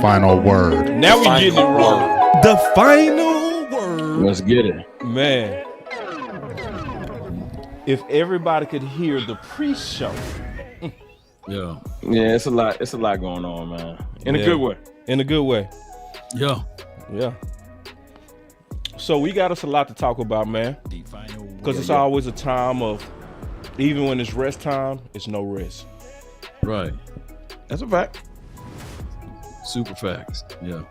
final word. Now we getting it wrong. The final word. Let's get it. Man. If everybody could hear the pre-show. Yeah, it's a lot going on, man. In a good way. In a good way. Yeah. So we got us a lot to talk about, man. Because it's always a time of, even when it's rest time, it's no rest. Right. That's a fact. Super facts. Yeah.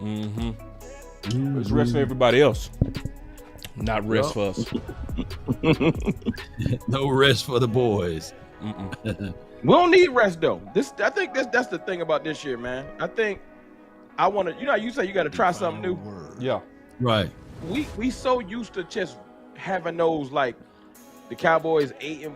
It's rest for everybody else. Not rest for us. No rest for the boys. We don't need rest though. I think that's the thing about this year, man. I want to. You say you got to try something new. Yeah. Right. We so used to just having those, like the Cowboys 8-1,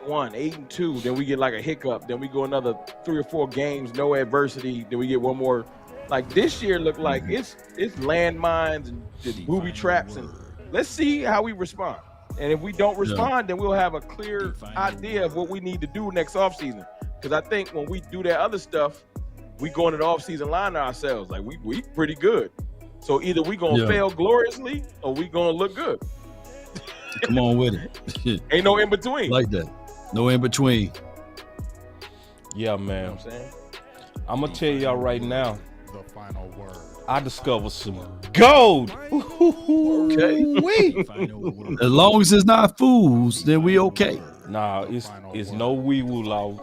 8-2. Then we get like a hiccup. Then we go another 3 or 4 games, no adversity. Then we get one more. Like this year, look like it's landmines and just booby traps, and let's see how we respond. And if we don't respond, then we'll have a clear idea of what we need to do next offseason. Because I think when we do that other stuff, we go into the offseason line ourselves. Like we pretty good. So either we gonna fail gloriously or we gonna look good. Come on with it. Ain't no in between. Like that. No in between. Yeah, man. You know what I'm saying? I'm gonna tell y'all right now. The final word. I discovered some gold. Okay. Wee. As long as it's not fools, then we okay. Nah, it's no wee woo law.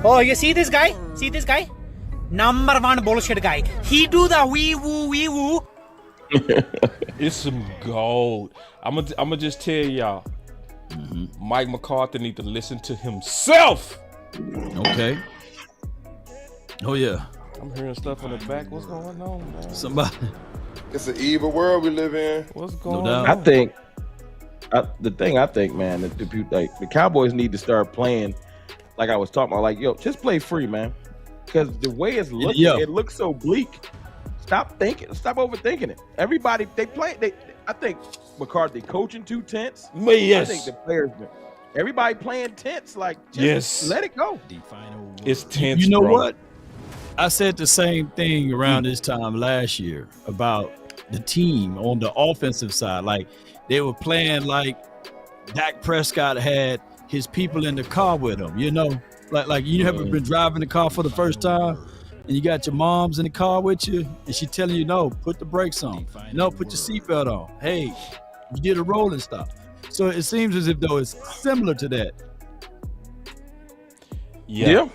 Oh, you see this guy? See this guy? Number one bullshit guy. He do the wee woo. It's some gold. I'm gonna just tell y'all. Mike McCarthy need to listen to himself. Okay. Oh yeah. I'm hearing stuff in the back. What's going on, man? Somebody. It's an evil world we live in. What's going doubt. on? I think man, the Cowboys need to start playing like I was talking about. Like, yo, just play free, man. Because the way it's looking, it looks so bleak. Stop thinking. Stop overthinking it. Everybody, I think McCarthy coaching too tense. Yes. I think the players, everybody playing tense. Like, just let it go. It's tense. You know bro. what? I said the same thing around this time last year about the team on the offensive side. Like they were playing like Dak Prescott had his people in the car with him. You know, like you ever been driving the car for the first time and you got your mom's in the car with you and she telling you, no, put the brakes on. No, put your seatbelt on. Hey, you did a rolling stop. So it seems as if though it's similar to that. Yeah.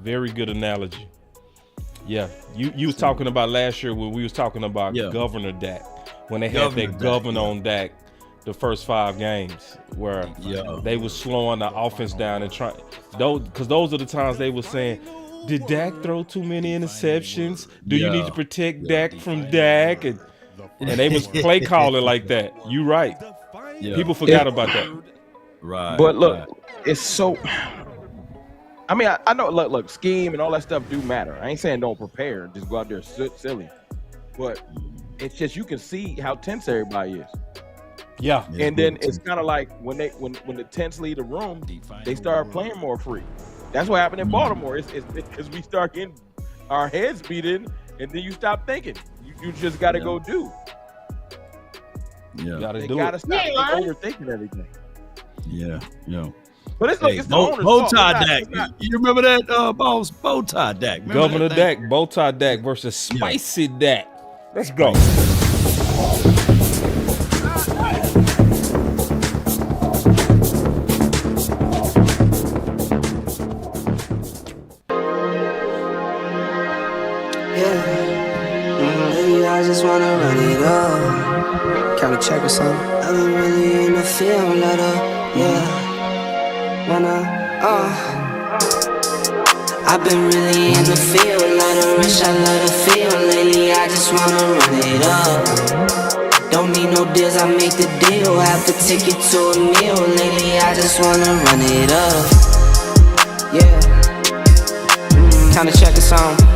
Very good analogy. Yeah, you was talking about last year when we was talking about Governor Dak, when they had that governor on Dak the first 5 games where they was slowing the offense down and trying, because those are the times they were saying, did Dak throw too many interceptions? Do you need to protect Dak from Dak? And they was play calling like that. You right. People forgot about that. Right. But look, it's so. I mean, I know. Look, scheme and all that stuff do matter. I ain't saying don't prepare and just go out there silly, but it's just you can see how tense everybody is. Yeah. And then it's kind of like when the tense leave the room, they start playing more free. That's what happened in Baltimore. It's because we start getting our heads beat in, and then you stop thinking. You just got to go do. You gotta They do gotta it. stop overthinking everything. Yeah. But it's the owner's bow fault. tie Dak. You remember that, boss? Bow tie Dak. Remember Governor that Dak, bow tie Dak versus spicy Dak. Let's go. I just wanna run it up. Count a check or something. I've been really in the field, let up, I've been really in the field, let her rush, I let her feel. Lately, I just wanna run it up. Don't need no deals, I make the deal. Have to take it to a meal. Lately, I just wanna run it up. Count a check or something.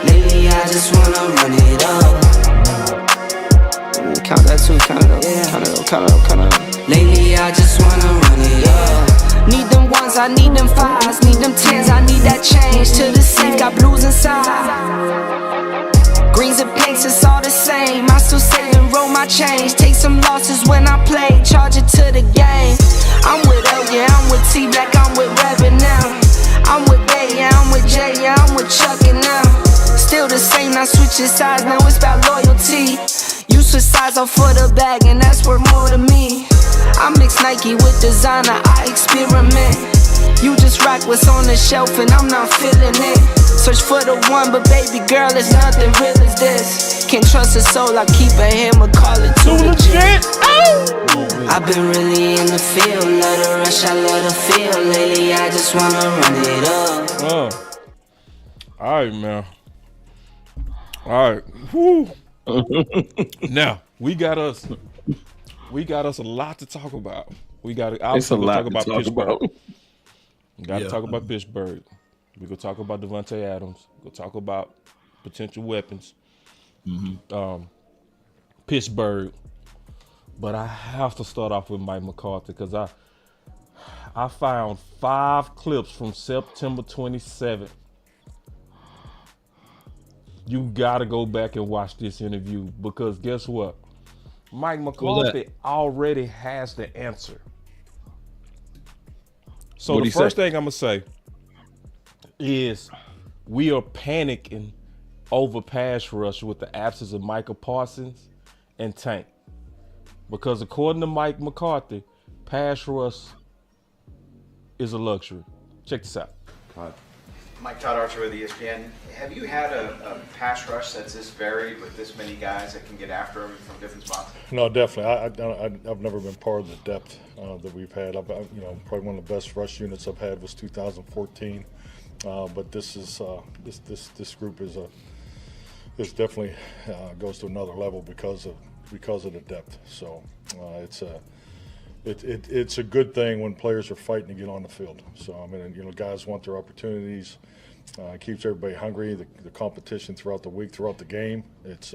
Lately, I just wanna run it up. Count that too, count it up, count it up. Lately, I just wanna run it up. Need them ones, I need them fives, need them tens, I need that change to the safe. Got blues inside. my change. Take some losses when I play, charge it to the game. I'm with L, yeah, I'm with T Black, I'm with Reverend now. I'm with Bay, yeah, I'm with Jay, yeah, I'm with Chuck and now. Still the same, not switching sides, now it's about loyalty. You switch sides off for the bag, and that's worth more to me. I mix Nike with designer, I experiment. You just rock what's on the shelf, and I'm not feeling it. Search for the one, but baby girl, it's nothing real as this. Can't trust a soul, I keep a hammer, call it too legit. I've been really in the field, love the rush, I love the feel. Lately, I just wanna run it up. All right, man. All right. Woo. Now we got us a lot to talk about. We got to talk about Pittsburgh. We got to talk about Pittsburgh. We're gonna talk about Devontae Adams. We're gonna talk about potential weapons. Pittsburgh. But I have to start off with Mike McCarthy because I found 5 clips from September 27th. You gotta go back and watch this interview because guess what? Mike McCarthy already has the answer. So the first thing I'm gonna say is we are panicking over pass rush with the absence of Micah Parsons and Tank. Because according to Mike McCarthy, pass rush is a luxury. Check this out. Mike Todd Archer with ESPN. Have you had a pass rush that's this varied with this many guys that can get after him from different spots? No, definitely. I've never been part of the depth that we've had. Probably one of the best rush units I've had was 2014. But this is this group is definitely goes to another level because of the depth. So it's a good thing when players are fighting to get on the field. So I mean, guys want their opportunities. Keeps everybody hungry. The competition throughout the week, throughout the game. It's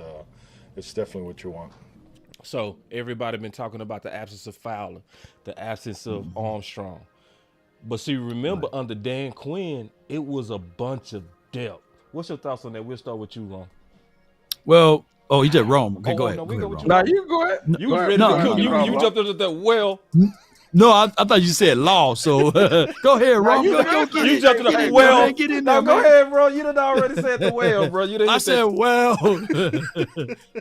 definitely what you want. So everybody been talking about the absence of Fowler, the absence of Armstrong. But see, remember under Dan Quinn, it was a bunch of depth. What's your thoughts on that? We'll start with you, Ron. Well, you did Rome. Okay, go ahead. Nah, you go ahead. You jumped into that well. No, I thought you said law. So go ahead, Ron. You jumped into the well. Get in there, go ahead, bro. You done already said the well, bro. I said,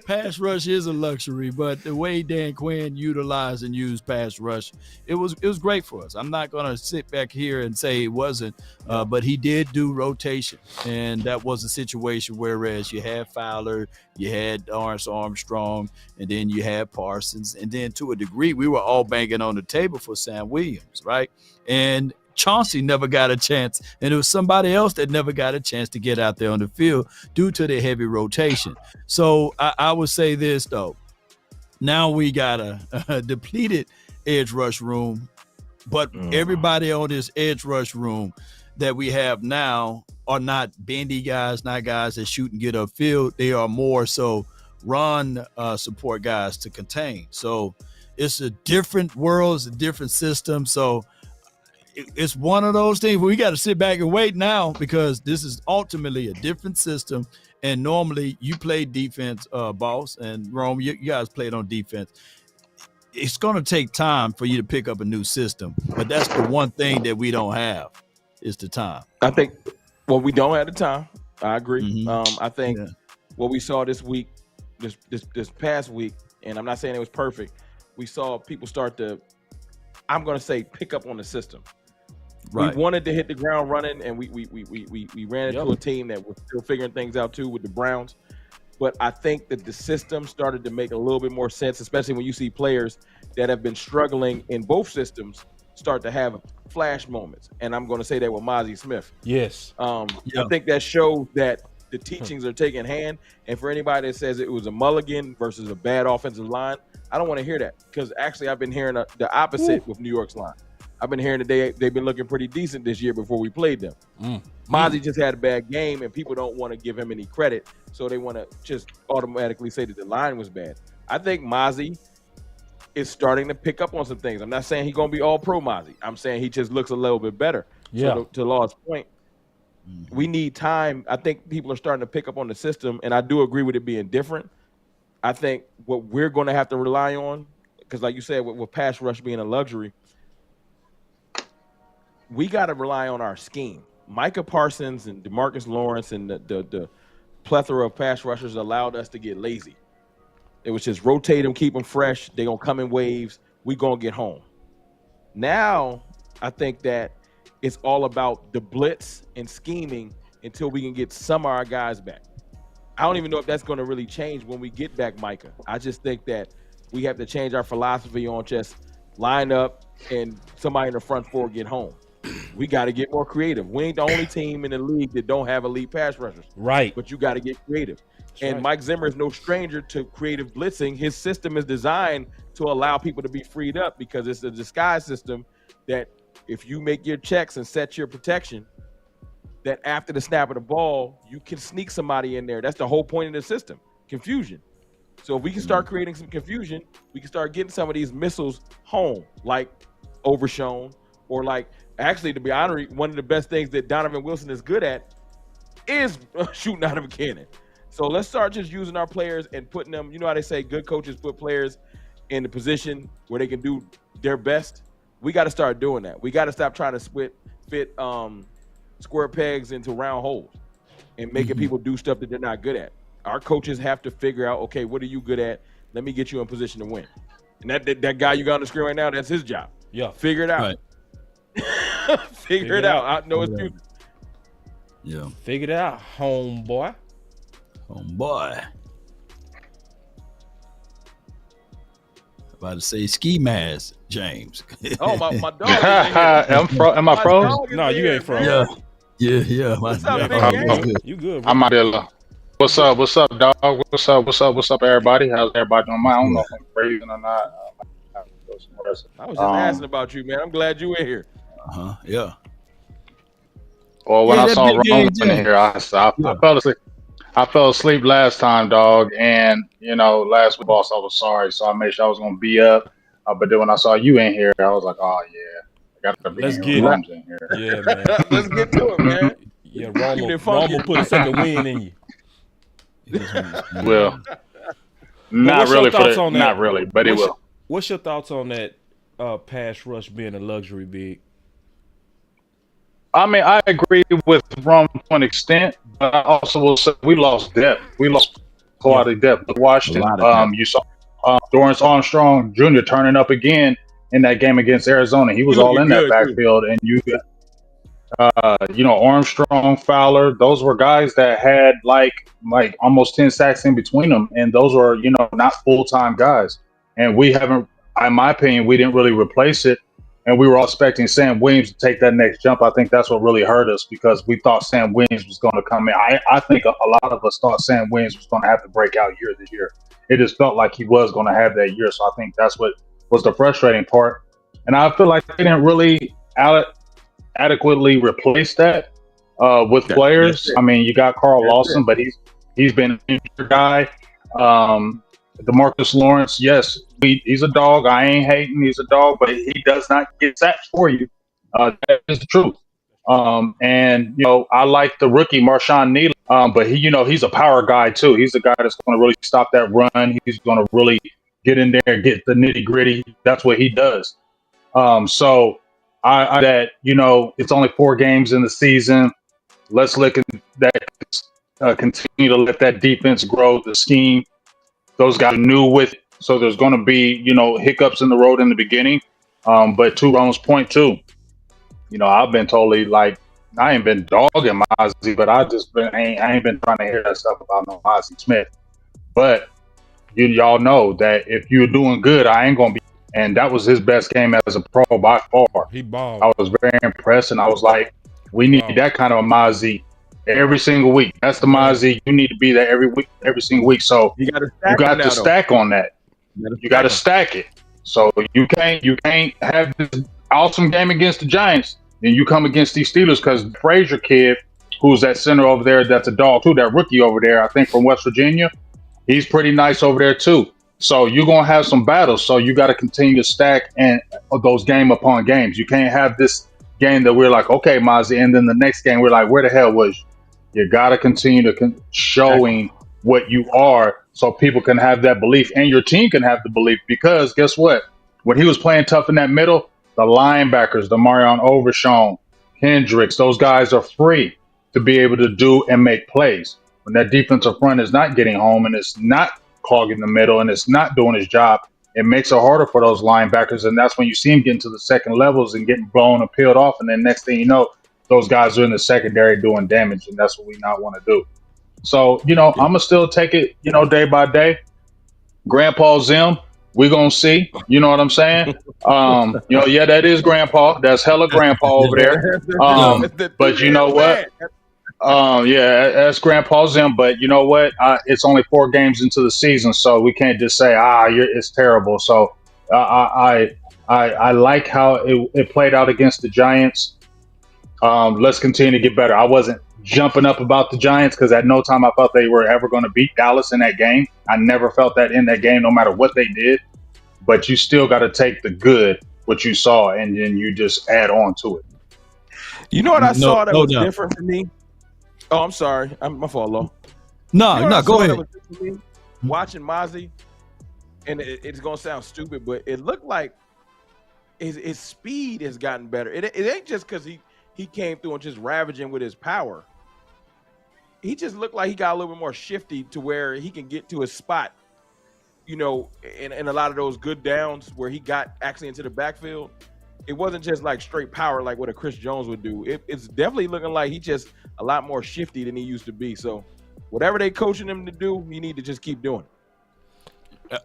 pass rush is a luxury, but the way Dan Quinn utilized and used pass rush, it was great for us. I'm not gonna sit back here and say it wasn't, but he did do rotation, and that was a situation whereas you had Fowler, you had Armstrong, and then you had Parsons, and then to a degree we were all banging on the table for Sam Williams, right? And Chauncey never got a chance, and it was somebody else that never got a chance to get out there on the field due to the heavy rotation. So I would say this though, now we got a depleted edge rush room, but everybody on this edge rush room that we have now are not bendy guys, not guys that shoot and get upfield. They are more so run support guys to contain. So it's a different world, it's a different system. So it's one of those things where we got to sit back and wait now because this is ultimately a different system. And normally you play defense, boss, and Rome, you guys played on defense. It's going to take time for you to pick up a new system. But that's the one thing that we don't have is the time. I think, we don't have the time. I agree. I think what we saw this week, this past week, and I'm not saying it was perfect, we saw people start to, I'm going to say, pick up on the system. Right. We wanted to hit the ground running, and we ran into a team that was still figuring things out too with the Browns. But I think that the system started to make a little bit more sense, especially when you see players that have been struggling in both systems start to have flash moments. And I'm going to say that with Mozzie Smith. Yes. I think that shows that the teachings are taking hand. And for anybody that says it was a mulligan versus a bad offensive line, I don't want to hear that because actually I've been hearing the opposite with New York's line. I've been hearing that they've been looking pretty decent this year before we played them. Mozzie just had a bad game, and people don't want to give him any credit, so they want to just automatically say that the line was bad. I think Mozzie is starting to pick up on some things. I'm not saying he's going to be all pro Mozzie. I'm saying he just looks a little bit better. Yeah. So to Law's point, we need time. I think people are starting to pick up on the system, and I do agree with it being different. I think what we're going to have to rely on, because like you said, with pass rush being a luxury, we got to rely on our scheme. Micah Parsons and DeMarcus Lawrence and the plethora of pass rushers allowed us to get lazy. It was just rotate them, keep them fresh. They're going to come in waves. We're going to get home. Now, I think that it's all about the blitz and scheming until we can get some of our guys back. I don't even know if that's going to really change when we get back Micah. I just think that we have to change our philosophy on just line up and somebody in the front four get home. We got to get more creative. We ain't the only team in the league that don't have elite pass rushers. Right. But you got to get creative. That's and right. Mike Zimmer is no stranger to creative blitzing. His system is designed to allow people to be freed up because it's a disguise system that if you make your checks and set your protection, that after the snap of the ball, you can sneak somebody in there. That's the whole point of the system, confusion. So if we can start creating some confusion, we can start getting some of these missiles home, like Overshown, or like, actually, to be honest, one of the best things that Donovan Wilson is good at is shooting out of a cannon. So let's start just using our players and putting them, you know how they say good coaches put players in the position where they can do their best? We got to start doing that. We got to stop trying to fit square pegs into round holes and making people do stuff that they're not good at. Our coaches have to figure out, okay, what are you good at? Let me get you in position to win. And that guy you got on the screen right now, that's his job. Yeah. Figure it out. Right. Figure it out. I know it's you. Yeah. Figure it out, homeboy. Homeboy. About to say ski mask, James. Oh, my dog. Am I froze? No, you ain't froze. Yeah. What's up, big You good, bro. I'm out there. What's up, dog? What's up, everybody? How's everybody doing? I don't know if I'm freezing or not. I was just asking about you, man. I'm glad you were here. Yeah. Well, when I saw Roman in here, I fell asleep. I fell asleep last time, dog, and last week, boss, I was sorry, so I made sure I was gonna be up. But then when I saw you in here, I was like, oh yeah, I got to be Let's in get Rome's in here. Yeah, man. Let's get to it, man. Yeah, Rome put a second win in you. Well, not really, but it will. What's your thoughts on that pass rush being a luxury, Big? I mean, I agree with Rome to an extent, but I also will say we lost depth. We lost quality depth. Washington, you saw Dorrance Armstrong Jr. turning up again in that game against Arizona. He was all in that backfield, and you Armstrong, Fowler, those were guys that had like almost 10 sacks in between them, and those were not full-time guys. And we haven't, in my opinion, we didn't really replace it. And we were all expecting Sam Williams to take that next jump. I think that's what really hurt us because we thought Sam Williams was going to come in. I think a lot of us thought Sam Williams was going to have the breakout year this year. It just felt like he was going to have that year. So I think that's what was the frustrating part. And I feel like they didn't really adequately replace that with players. I mean, you got Carl Lawson, but he's been an injured guy. DeMarcus Lawrence, yes, he's a dog. I ain't hating. He's a dog, but he does not get sacks for you. That is the truth. And I like the rookie Marshawn Neely, but he's a power guy too. He's a guy that's going to really stop that run. He's going to really get in there and get the nitty gritty. That's what he does. So it's only 4 games in the season. Let's look at that. Continue to let that defense grow. The scheme. Those guys are new with it, so there's going to be, hiccups in the road in the beginning. But to Rome's point too, I've been totally I ain't been dogging Mozzie, but I ain't been trying to hear that stuff about no Mozzie Smith. But y'all know that if you're doing good, I ain't gonna be. And that was his best game as a pro by far. He balled. I was very impressed, and I was like, we need that kind of a Mozzie every single week. That's the Mozzie. You need to be there every week, every single week. So you got to stack on that. You got to stack it. So you can't have this awesome game against the Giants, and you come against these Steelers because Frazier kid, who's that center over there, that's a dog too. That rookie over there, I think from West Virginia, he's pretty nice over there too. So you're gonna have some battles. So you got to continue to stack and those game upon games. You can't have this game that we're like, okay, Mozzie, and then the next game we're like, where the hell was you? You got to continue to showing what you are, so people can have that belief and your team can have the belief. Because guess what? When he was playing tough in that middle, the linebackers, the Marion Overshawn, Hendricks, those guys are free to be able to do and make plays. When that defensive front is not getting home and it's not clogging the middle and it's not doing his job, it makes it harder for those linebackers. And that's when you see him getting to the second levels and getting blown and peeled off. And then next thing you know, those guys are in the secondary doing damage. And that's what we not want to do. So, I'm going to still take it, day by day. Grandpa Zim, we're going to see. You know what I'm saying? Yeah, that is Grandpa. That's hella Grandpa over there. But you know what? Yeah, that's Grandpa Zim. But you know what? It's only 4 games into the season, so we can't just say, it's terrible. So I like how it played out against the Giants. Let's continue to get better. I wasn't jumping up about the Giants because at no time I thought they were ever going to beat Dallas in that game. I never felt that in that game, no matter what they did. But you still got to take the good, what you saw, and then you just add on to it. You know what I saw that was different for me? Oh, I'm sorry. My fault, Lo. No, go ahead. Watching Mozzie, and it's going to sound stupid, but it looked like his speed has gotten better. It ain't just because he came through and just ravaging with his power. He just looked like he got a little bit more shifty to where he can get to his spot, in a lot of those good downs where he got actually into the backfield. It wasn't just like straight power like what a Chris Jones would do. It's definitely looking like he's just a lot more shifty than he used to be. So whatever they coaching him to do, he need to just keep doing it.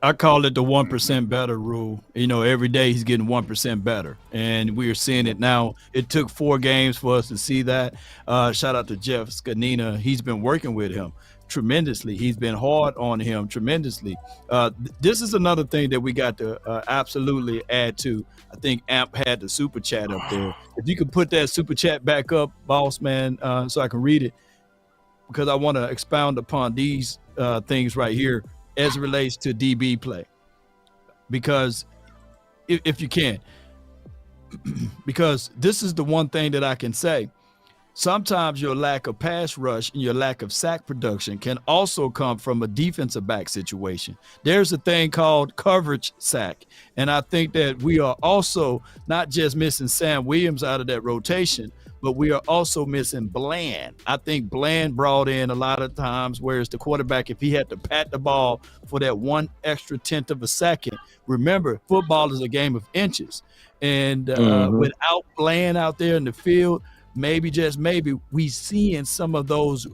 I call it the 1% better rule. Every day he's getting 1% better, and we are seeing it now. It took 4 games for us to see that. Shout out to Jeff Scanina. He's been working with him tremendously. He's been hard on him tremendously. This is another thing that we got to absolutely add to. I think Amp had the super chat up there. If you could put that super chat back up, boss man, so I can read it, because I want to expound upon these things right here as it relates to DB play, because if you can, because this is the one thing that I can say. Sometimes your lack of pass rush and your lack of sack production can also come from a defensive back situation. There's a thing called coverage sack. And I think that we are also not just missing Sam Williams out of that rotation, but we are also missing Bland. I think Bland brought in a lot of times, whereas the quarterback, if he had to pat the ball for that 1 extra tenth of a second, remember, football is a game of inches. And without Bland out there in the field, maybe, just maybe, we seeing some of those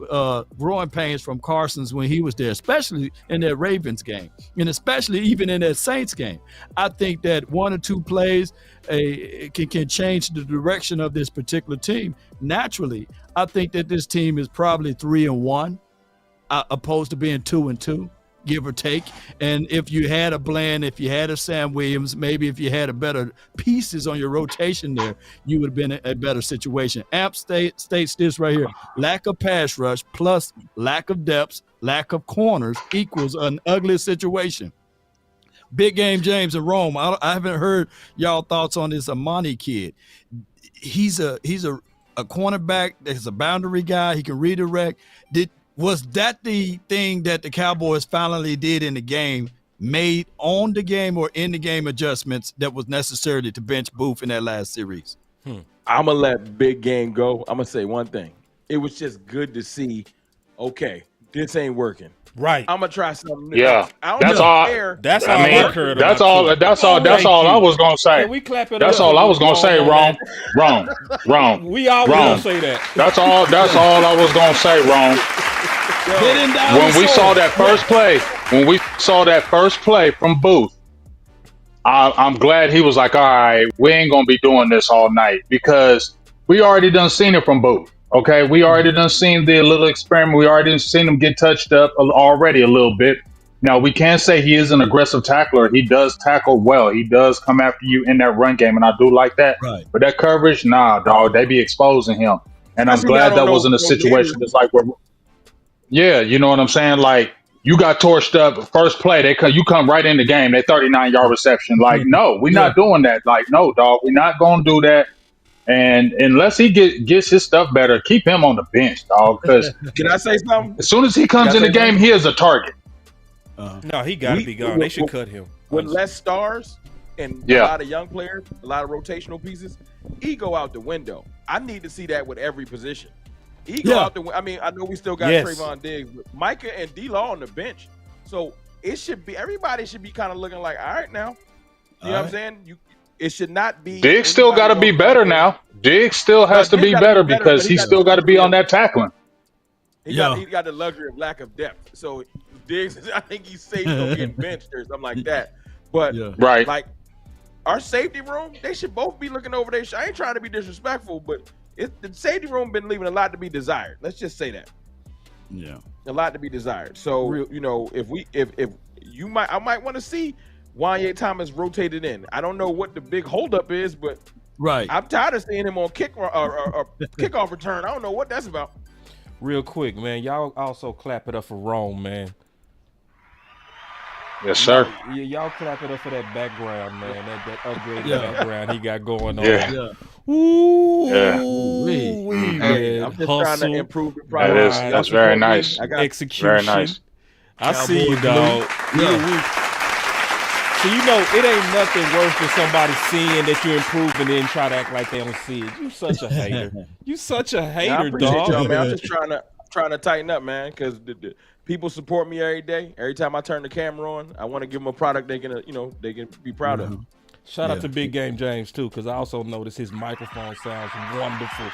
growing pains from Carson's when he was there, especially in that Ravens game, and especially even in that Saints game. I think that 1 or 2 plays can change the direction of this particular team. Naturally, I think that this team is probably 3-1, opposed to being 2-2. Give or take. And if you had a Bland, if you had a Sam Williams, maybe if you had a better pieces on your rotation there, you would have been in a better situation. Amp states this right here: lack of pass rush plus lack of depth, lack of corners equals an ugly situation. Big Game James in Rome. I haven't heard y'all thoughts on this Amani kid. He's a cornerback that's a boundary guy. He can redirect. Was that the thing that the Cowboys finally did in the game, made on the game or in the game adjustments that was necessary to bench Booth in that last series? I'm going to let Big Game go. I'm going to say one thing. It was just good to see, okay, this ain't working. Right. I'm going to try something new. Yeah. That's all I heard. That's all I was going to say. Can we clap it That's up? all I was going to say. Wrong. We always going to say that. That's all I was going to say. Wrong. When we saw that first play from Booth, I'm glad he was like, all right, we ain't going to be doing this all night, because we already done seen it from Booth. Okay, we already done seen the little experiment. We already done seen him get touched up already a little bit. Now, we can't say he is an aggressive tackler. He does tackle well. He does come after you in that run game, and I do like that. Right. But that coverage, nah, dog, they be exposing him. And I'm glad that wasn't a situation that's like, yeah, you know what I'm saying? Like, you got torched up first play. You come right in the game. They 39-yard reception. Like, no, we're not doing that. Like, no, dog, we're not going to do that. And unless he gets his stuff better, keep him on the bench, dog. Because Can I say something? as soon as he comes in the game, he is a target. No, he got to be gone. They should cut him. With less stars and a lot of young players, a lot of rotational pieces, ego out the window. I need to see that with every position. Ego out the window. I mean, I know we still got Trayvon Diggs, but Micah and D-Law on the bench. So it should be, everybody should be kind of looking like, all right now. You know what I'm saying? It should not be. Diggs still got to be better now. Diggs still has to be better because he's still got to be on that tackling. He got the luxury of lack of depth. So Diggs, I think he's safe from getting benched or something like that. But like our safety room, they should both be looking over their. I ain't trying to be disrespectful, but the safety room been leaving a lot to be desired. Let's just say that. Yeah, a lot to be desired. So you know, if I might want to see Wanye Thomas rotated in. I don't know what the big holdup is, but I'm tired of seeing him on kickoff return. I don't know what that's about. Real quick, man, y'all also clap it up for Rome, man. Yes, sir. Y'all clap it up for that background, man. That upgraded background he got going on. Yeah. Ooh, Hey, I'm just trying to improve the product. That's very nice. Execution. Very nice. I see you, dog. So you know, it ain't nothing worse than somebody seeing that you're improving and then try to act like they don't see it. You such a hater. You such a hater, I appreciate dog. y'all, man. I'm just trying to tighten up, man, because the people support me every day. Every time I turn the camera on, I want to give them a product they can be proud of. Shout out to Big Game James too, because I also noticed his microphone sounds wonderful.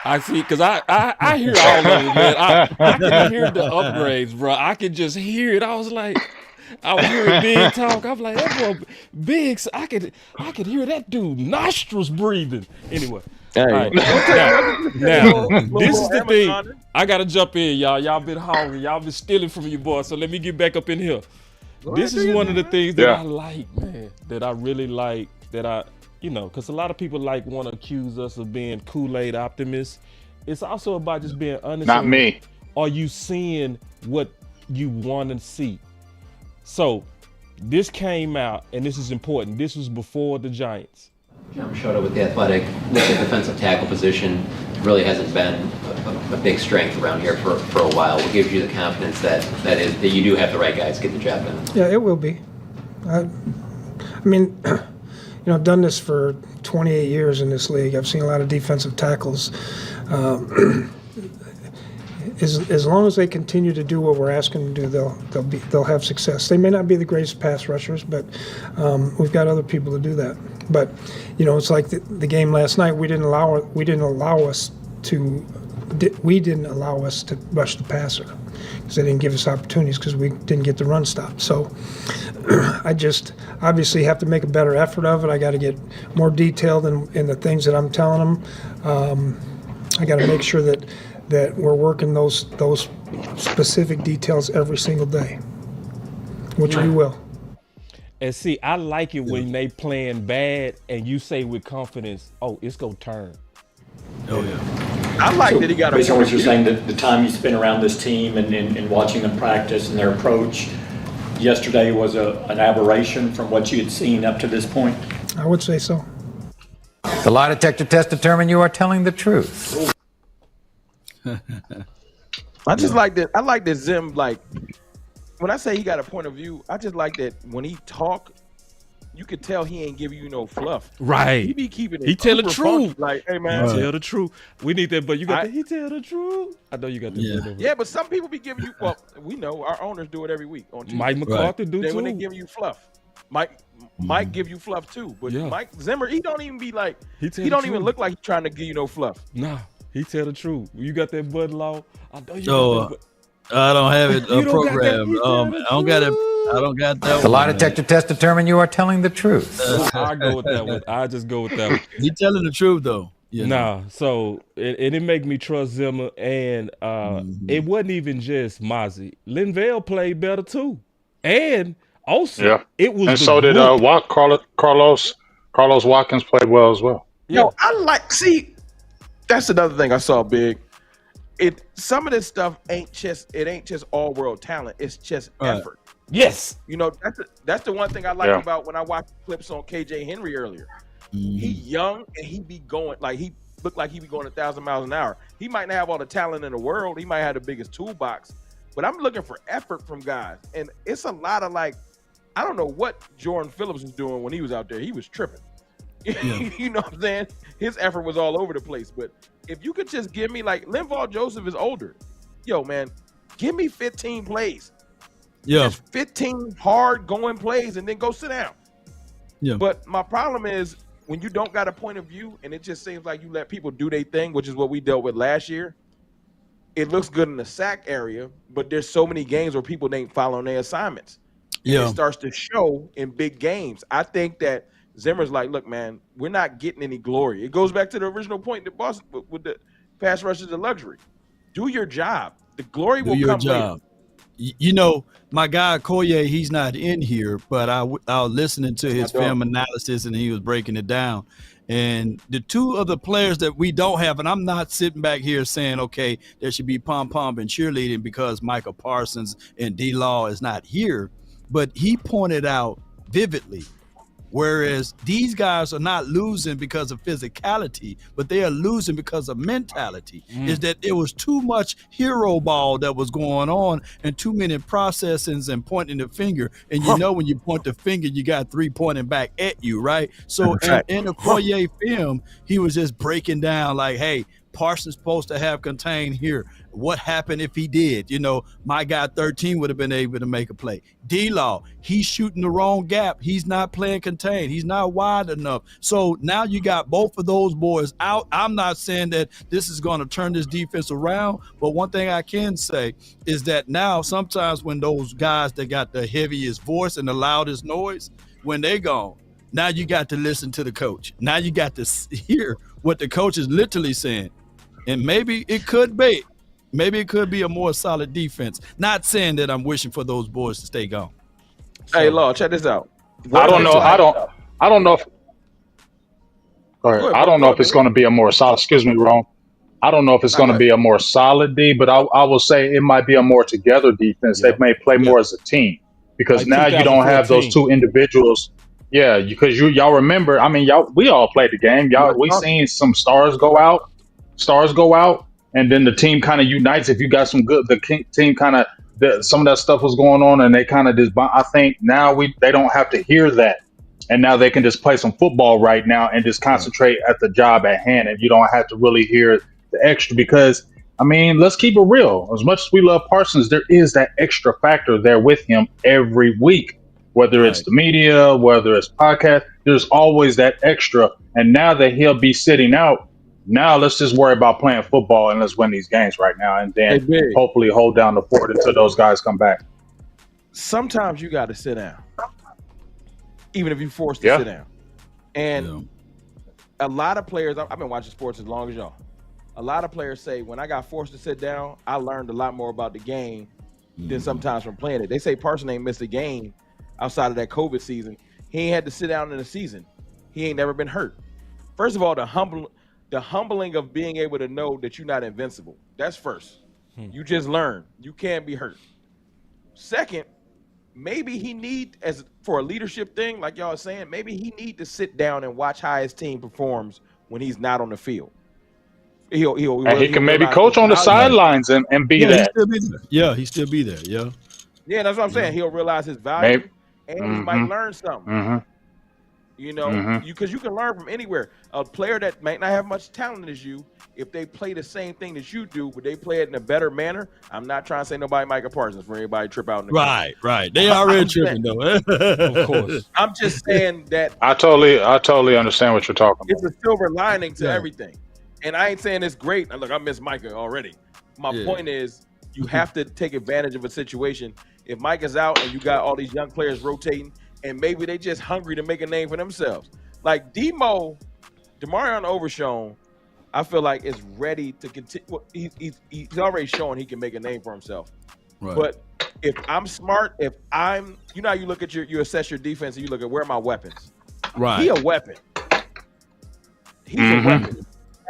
I see, because I hear all of it, man. I can hear the upgrades, bro. I can just hear it. I was hearing Big talk. I'm like, that boy Biggs, I could hear that dude nostrils breathing. Anyway. Right. Now, this is the thing. I gotta jump in, y'all. Y'all been hungry. Y'all been stealing from you, boys. So let me get back up in here. This is one of the things that I like, man. That I really like. Because a lot of people want to accuse us of being Kool-Aid optimists. It's also about just being honest. Not me. Are you seeing what you want to see? So this came out, and this is important. This was before the Giants. John Machado with The Athletic. The defensive tackle position really hasn't been a big strength around here for a while. What gives you the confidence that you do have the right guys to get the job done? Yeah, it will be. I mean, I've done this for 28 years in this league. I've seen a lot of defensive tackles. As long as they continue to do what we're asking them to do, they'll have success. They may not be the greatest pass rushers, but we've got other people to do that. But it's like the game last night. We didn't allow us to rush the passer because they didn't give us opportunities because we didn't get the run stop. So I just obviously have to make a better effort of it. I got to get more detailed in the things that I'm telling them. I got to make sure that we're working those specific details every single day, which we will. And see, I like it when they playing bad and you say with confidence, "Oh, it's gonna turn." Oh yeah. I like that he got based on what you're saying, the time you spent around this team and watching them practice and their approach yesterday was an aberration from what you had seen up to this point. I would say so. The lie detector test determined you are telling the truth. I just like that. I like that Zim, when I say he got a point of view, I just like that when he talk, you could tell he ain't giving you no fluff. Right. He be keeping it. He tell the truth. Like, hey man, tell the truth. We need that, but you got he tell the truth. I know you got that. Yeah, but some people be giving you. Well, we know our owners do it every week on Tuesday. Mike McCarthy do then too. When they give you fluff, Mike give you fluff too. But Mike Zimmer, he don't even be like. He don't even look like he's trying to give you no fluff. Nah. He tell the truth. You got that Bud Law. I know you. I don't have it programmed. I don't got it. I don't got that. The lie detector test determined you are telling the truth. I go with that one. I just go with that one. He telling the truth though. Nah. So it make me trust Zimmer, and it wasn't even just Mozzie. Linville played better too, and also it was. And so did Carlos Watkins played well as well. Yo, see. That's another thing I saw big. Some of this stuff ain't just all world talent. It's just effort. Yes. That's the one thing I like about when I watched clips on KJ Henry earlier. He young and he be going like he looked like he be going 1,000 miles an hour. He might not have all the talent in the world. He might have the biggest toolbox, but I'm looking for effort from guys. And it's a lot of like, I don't know what Jordan Phillips was doing when he was out there. He was tripping. Yeah. You know what I'm saying? His effort was all over the place. But if you could just give me like Linval Joseph is older. Yo, man, give me 15 plays. Yeah. Just 15 hard going plays and then go sit down. Yeah. But my problem is when you don't got a point of view and it just seems like you let people do their thing, which is what we dealt with last year. It looks good in the sack area, but there's so many games where people ain't following their assignments. Yeah. And it starts to show in big games. I think that Zimmer's like, look, man, we're not getting any glory. It goes back to the original point that Boston with the pass rush is a luxury. Do your job. The glory will come later. You know, my guy Koye, he's not in here, but I was listening to his film analysis and he was breaking it down. And the two other players that we don't have, and I'm not sitting back here saying, okay, there should be pom-pom and cheerleading because Micah Parsons and D-Law is not here, but he pointed out vividly, whereas these guys are not losing because of physicality, but they are losing because of mentality. Is that there was too much hero ball that was going on and too many processings and pointing the finger. And you know when you point the finger, you got three pointing back at you, right? So in the Foyer film, he was just breaking down like, hey, Parsons supposed to have contained here. What happened if he did? You know, my guy 13 would have been able to make a play. D-Law, he's shooting the wrong gap. He's not playing contained. He's not wide enough. So now you got both of those boys out. I'm not saying that this is going to turn this defense around, but one thing I can say is that now sometimes when those guys that got the heaviest voice and the loudest noise, when they're gone, now you got to listen to the coach. Now you got to hear what the coach is literally saying. And maybe it could be a more solid defense. Not saying that I'm wishing for those boys to stay gone. Hey, Law, check this out. I don't know. I don't know if. Go ahead. I don't know if it's going to be a more solid. Excuse me, Ron. I don't know if it's going to be a more solid D, but I will say it might be a more together defense. They may play more as a team because Like now you don't have those two individuals. Yeah, because y'all remember. I mean, we all played the game. We seen some stars go out. And then the team kind of unites. If you got some good, the team kind of some of that stuff was going on, and they kind of just. I think now they don't have to hear that, and now they can just play some football right now and just concentrate at the job at hand, and you don't have to really hear the extra. Because I mean, let's keep it real. As much as we love Parsons, there is that extra factor there with him every week. Whether it's the media, whether it's podcast, there's always that extra. And now that he'll be sitting out. Now let's just worry about playing football and let's win these games right now, and then hopefully hold down the fort until those guys come back. Sometimes you got to sit down, even if you're forced to sit down. And a lot of players, I've been watching sports as long as y'all. A lot of players say, when I got forced to sit down, I learned a lot more about the game than sometimes from playing it. They say Parsons ain't missed a game outside of that COVID season. He ain't had to sit down in a season. He ain't never been hurt. First of all, the humbling of being able to know that you're not invincible. That's first. You just learn. You can't be hurt. Second, maybe he need, as for a leadership thing, like y'all are saying, maybe he need to sit down and watch how his team performs when he's not on the field. He can maybe coach on the sidelines and be there. He'd still be there. Yeah, that's what I'm saying. He'll realize his value and he might learn something. You know, because you can learn from anywhere. A player that might not have much talent as you, if they play the same thing that you do, but they play it in a better manner. I'm not trying to say nobody Micah Parsons for anybody trip out in the right. They already tripping though. Of course. I'm just saying that I totally understand what you're talking about. It's a silver lining to everything. And I ain't saying it's great. Look, I miss Micah already. My point is you have to take advantage of a situation. If Micah's out and you got all these young players rotating, and maybe they just hungry to make a name for themselves. Like Demarion Overshown, I feel like is ready to continue. Well, he's already shown he can make a name for himself. Right. But if I'm smart, you know how you look at you assess your defense and you look at where are my weapons. Right. He a weapon. He's a weapon. You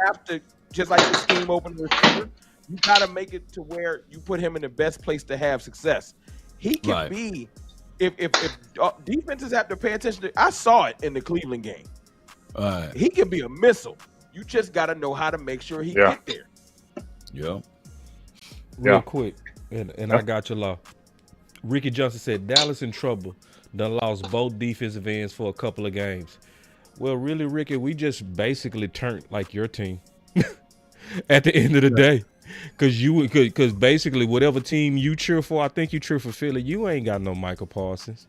have to, just like the scheme open receiver, you got to make it to where you put him in the best place to have success. He can be. If defenses have to pay attention to, I saw it in the Cleveland game. He can be a missile. You just got to know how to make sure he get there. Yeah. Real quick, and I got your law. Ricky Johnson said Dallas in trouble. Done lost both defensive ends for a couple of games. Well, really, Ricky, we just basically turned like your team at the end of the day. Because basically whatever team you cheer for, I think you cheer for Philly, you ain't got no Michael Parsons.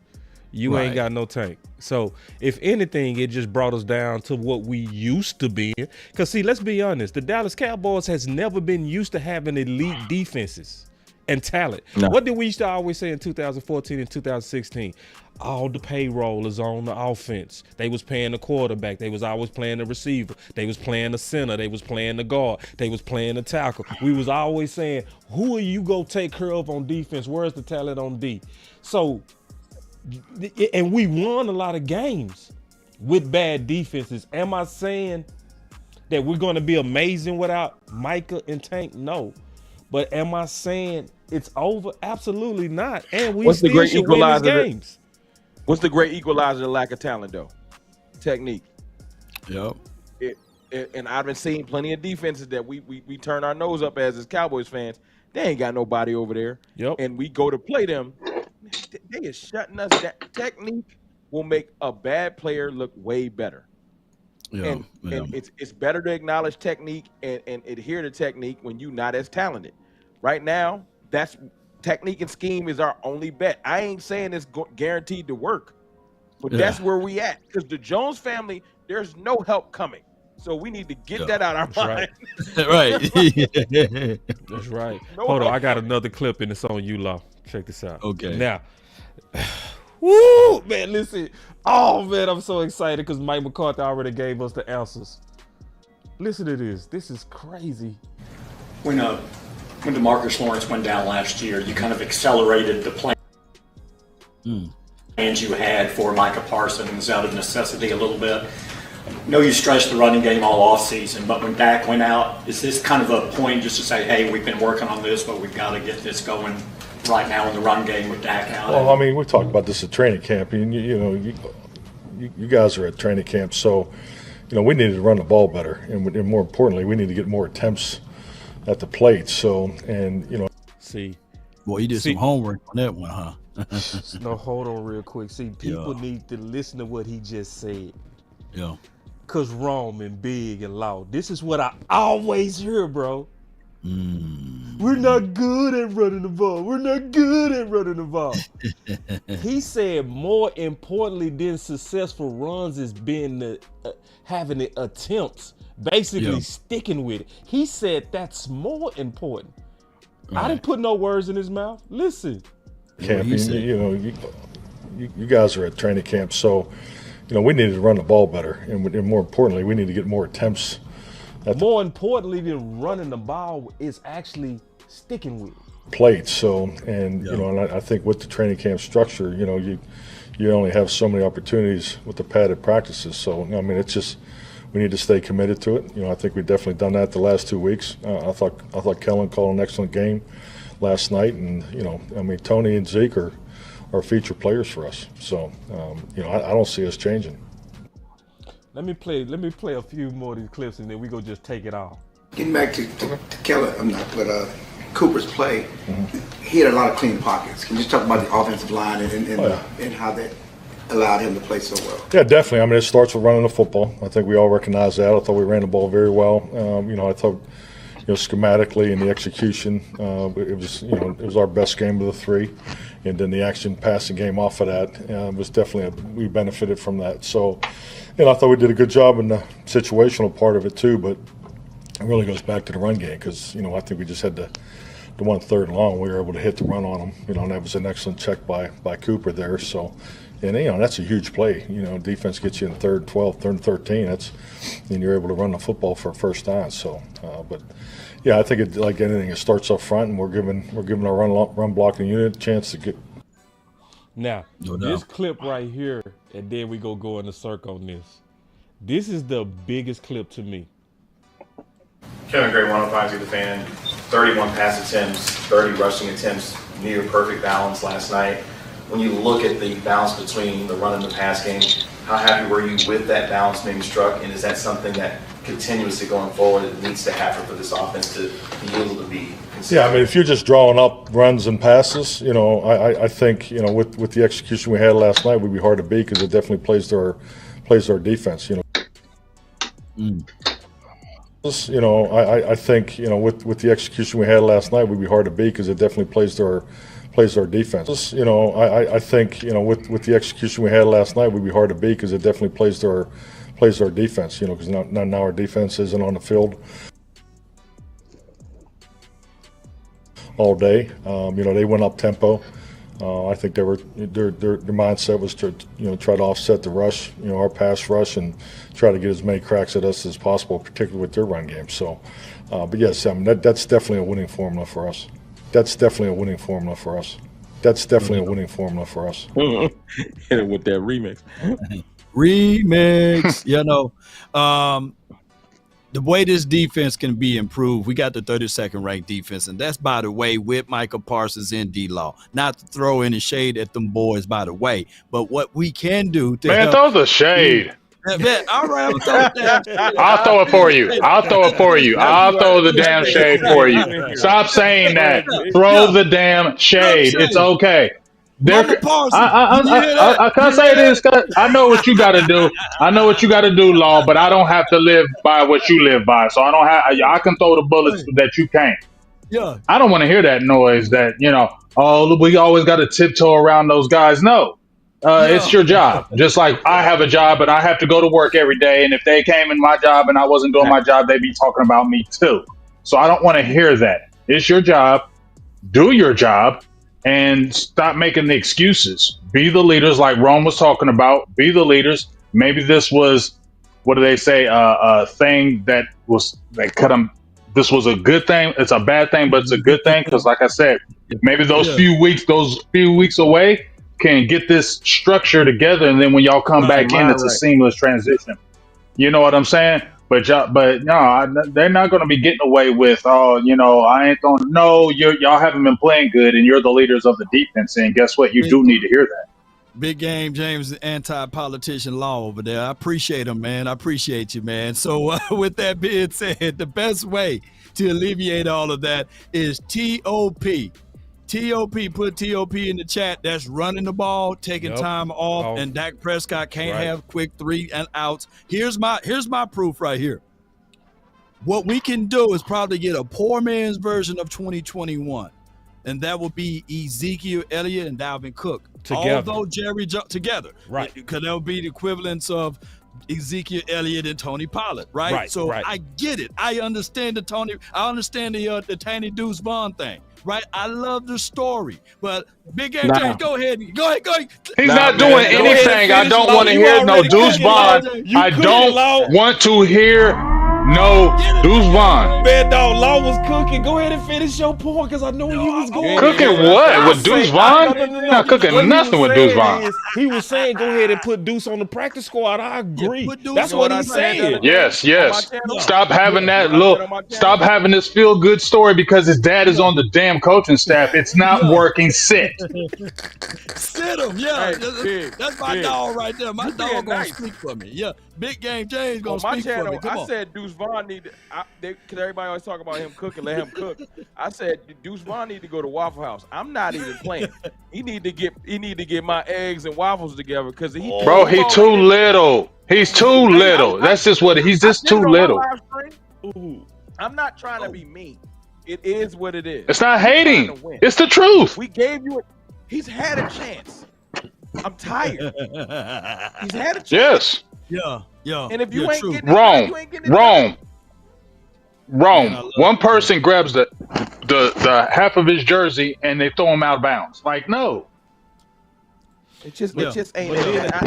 You ain't got no Tank. So if anything, it just brought us down to what we used to be. Because see, let's be honest, the Dallas Cowboys has never been used to having elite defenses and talent. No. What did we used to always say in 2014 and 2016? All the payroll is on the offense. They was paying the quarterback. They was always playing the receiver. They was playing the center. They was playing the guard. They was playing the tackle. We was always saying, who are you go take care of on defense? Where's the talent on D? So, and we won a lot of games with bad defenses. Am I saying that we're going to be amazing without Micah and Tank? No. But am I saying it's over? Absolutely not. And we still should win these games. What's the great equalizer? The lack of talent, though. Technique. Yep. And I've been seeing plenty of defenses that we turn our nose up as Cowboys fans. They ain't got nobody over there. Yep. And we go to play them. They is shutting us down. Technique will make a bad player look way better. Yeah. And it's better to acknowledge technique and adhere to technique when you're not as talented. Right now, that's technique and scheme is our only bet. I ain't saying it's guaranteed to work, but that's where we at. Because the Jones family, there's no help coming. So we need to get that out of our mind. Right. That's right. Hold on, I got another clip and it's on you, Law. Check this out. Okay. Now, woo, man, listen. Oh, man, I'm so excited because Mike McCarthy already gave us the answers. Listen to this. This is crazy. When DeMarcus Lawrence went down last year, you kind of accelerated the plans you had for Micah Parsons out of necessity a little bit. I know you stretched the running game all offseason, but when Dak went out, is this kind of a point just to say, hey, we've been working on this, but we've got to get this going right now in the run game with Dak out? Well, I mean, we talked about this at training camp. And, you guys are at training camp, so, we needed to run the ball better. And more importantly, we need to get more attempts at the plate. So, see, boy, you did some homework on that one, huh? No, hold on real quick. See, people need to listen to what he just said. Yeah. Cause Rome and Big and Law. This is what I always hear, bro. We're not good at running the ball. We're not good at running the ball. He said more importantly than successful runs is being having the attempts, basically sticking with it. He said that's more important. Right. I didn't put no words in his mouth. Listen. Camping, you guys are at training camp, so we needed to run the ball better, and more importantly, we need to get more attempts. More importantly than running the ball is actually sticking with it. Plate. So, and and I think with the training camp structure, you only have so many opportunities with the padded practices. So, I mean, it's just we need to stay committed to it. I think we've definitely done that the last 2 weeks. I thought Kellen called an excellent game last night, and Tony and Zeke are feature players for us. So, I don't see us changing. Let me play a few more of these clips, and then we go just take it off. Getting back to Keller, Cooper's play, he had a lot of clean pockets. Can you just talk about the offensive line and how that allowed him to play so well? Yeah, definitely. I mean, it starts with running the football. I think we all recognize that. I thought we ran the ball very well. I thought, schematically and the execution, it was our best game of the three. And then the action passing game off of that was definitely we benefited from that. So, I thought we did a good job in the situational part of it too. But it really goes back to the run game because I think we just had the 1 3rd and long. We were able to hit the run on them. And that was an excellent check by Cooper there. So, and that's a huge play. Defense gets you in 3rd and 12, 3rd and 13. And you're able to run the football for a first down. So, but. Yeah, I think like anything, it starts up front, and we're giving our run blocking unit a chance to get. Now, this clip right here, and then we go in the circle on this. This is the biggest clip to me. Kevin Gray, 105 the fan, 31 pass attempts, 30 rushing attempts, near perfect balance last night. When you look at the balance between the run and the pass game, How happy were you with that balance being struck, and is that something that continuously going forward it needs to happen for this offense to be able to be consistent? Yeah, I mean, if you're just drawing up runs and passes, you know, I think, you know, with the execution we had last night, we'd be hard to beat because it definitely plays to our defense, you know. You know, I think, you know, with the execution we had last night, we'd be hard to beat because it definitely plays to our defense. You know, I think, you know, with the execution we had last night, we'd be hard to beat because it definitely plays to our defense. You know, because now our defense isn't on the field all day. You know, they went up tempo. I think their mindset was to, you know, try to offset the rush, you know, our pass rush, and try to get as many cracks at us as possible, particularly with their run game. So, but yes, I mean that's definitely a winning formula for us. That's definitely a winning formula for us. That's definitely a winning formula for us. Hit it with that remix. Remix. You know, the way this defense can be improved, we got the 32nd ranked defense, and that's, by the way, with Michael Parsons and D-Law. Not to throw any shade at them boys, by the way, but what we can do to Man, throw the shade. Man, all right, I'm throwing I'll throw it for you. I'll throw it for you. I'll throw the damn shade for you. Stop saying that. Throw the damn shade. It's okay. I can't say this. I know what you got to do. I know what you got to do, Law, but I don't have to live by what you live by. So I don't have. I can throw the bullets that you can't. Yeah. I don't want to hear that noise. That, you know, oh, we always got to tiptoe around those guys. No, it's your job. Just like I have a job, and I have to go to work every day. And if they came in my job and I wasn't doing my job, they'd be talking about me too. So I don't want to hear that. It's your job. Do your job. And stop making the excuses. Be the leaders, like Rome was talking about. Be the leaders. Maybe this was, what do they say, a thing that was, they cut them. This was a good thing. It's a bad thing, but it's a good thing because, like I said, maybe those few weeks away can get this structure together, and then when y'all come back in, it's a seamless transition. You know what I'm saying? But no, they're not going to be getting away with, oh, you know, I ain't going to. No, y'all haven't been playing good, and you're the leaders of the defense. And guess what? You do need to hear that. Big game, James, anti-politician Law over there. I appreciate him, man. I appreciate you, man. So with that being said, the best way to alleviate all of that is TOP. TOP, put TOP in the chat. That's running the ball, taking time off, and Dak Prescott can't have quick 3 and outs. Here's my proof right here. What we can do is probably get a poor man's version of 2021, and that will be Ezekiel Elliott and Dalvin Cook together. Although Jerry together, right? Because that would be the equivalence of Ezekiel Elliott and Tony Pollard, right? So I get it. I understand the Tanny Deuce Vaughn thing. Right, I love the story, but Big Game James, go ahead. He's not doing anything. I don't want to hear no Deuce Vaughn. I don't want to hear no Deuce Vaughn. Man, dog, Law was cooking. Go ahead and finish your point, because I know he was going. Cooking what with Deuce Vaughn? Not cooking nothing with Deuce Vaughn. He was saying, go ahead and put Deuce on the practice squad. I agree. That's what he's saying. Yes. Stop having Stop having this feel good story because his dad is on the damn coaching staff. It's not working. Sit him. Yeah, that's my dog right there. My dog gonna speak for me. Yeah, Big Game James gonna speak for me. Come on. I said Deuce Vaughn because everybody always talk about him cooking, let him cook. I said Deuce Vaughn need to go to Waffle House. I'm not even playing. He need to get my eggs and waffles together because he too little. He's too little. That's just what he's just too little. I'm not trying to be mean. It is what it is. It's not hating. It's the truth. We gave you he's had a chance. I'm tired. He's had a chance. Yes. Yeah. And if you ain't getting Rome. One person grabs the half of his jersey and they throw him out of bounds. Like, no. It just ain't.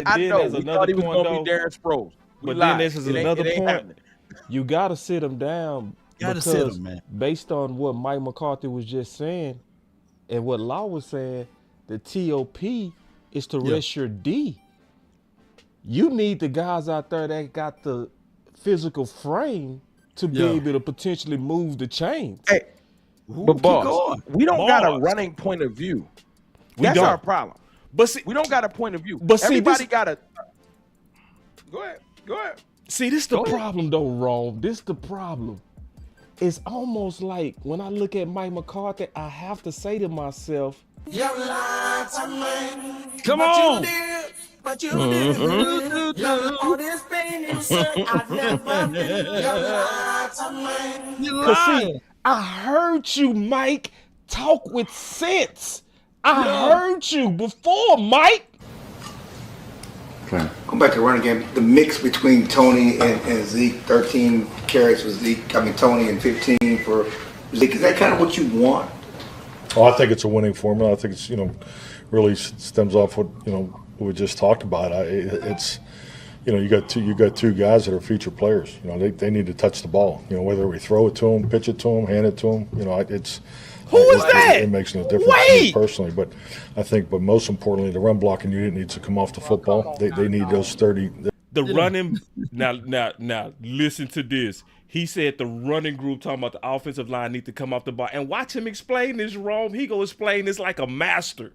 I know. We thought he was going to be Darren Sproles. But then this is another point. You got to sit him down. Because man. Based on what Mike McCarthy was just saying and what Law was saying, the TOP is to rest your D. You need the guys out there that got the physical frame to be able to potentially move the chains. Hey, but boss, we don't got a running point of view. That's our problem. But see, we don't got a point of view. But everybody got a. Go ahead. See, this the problem though, Rome. This the problem. It's almost like when I look at Mike McCarthy, I have to say to myself, come on. But you didn't. All this pain inside, I've never been. Cause see, I heard you, Mike, talk with sense. I heard you before, Mike. Going back to the running game, the mix between Tony and Zeke, 13 carries for Zeke, Tony and 15 for Zeke. Is that kind of what you want? Oh, I think it's a winning formula. I think it's, really stems off what, we just talked about. It's, you got two guys that are feature players. They need to touch the ball. Whether we throw it to them, pitch it to them, hand it to them. It's who is that? It makes no difference to me personally. But I think, most importantly, the run blocking unit needs to come off the football. They need those 30. The running now listen to this. He said the running group talking about the offensive line need to come off the ball. And watch him explain this, Rome. He gonna explain this like a master.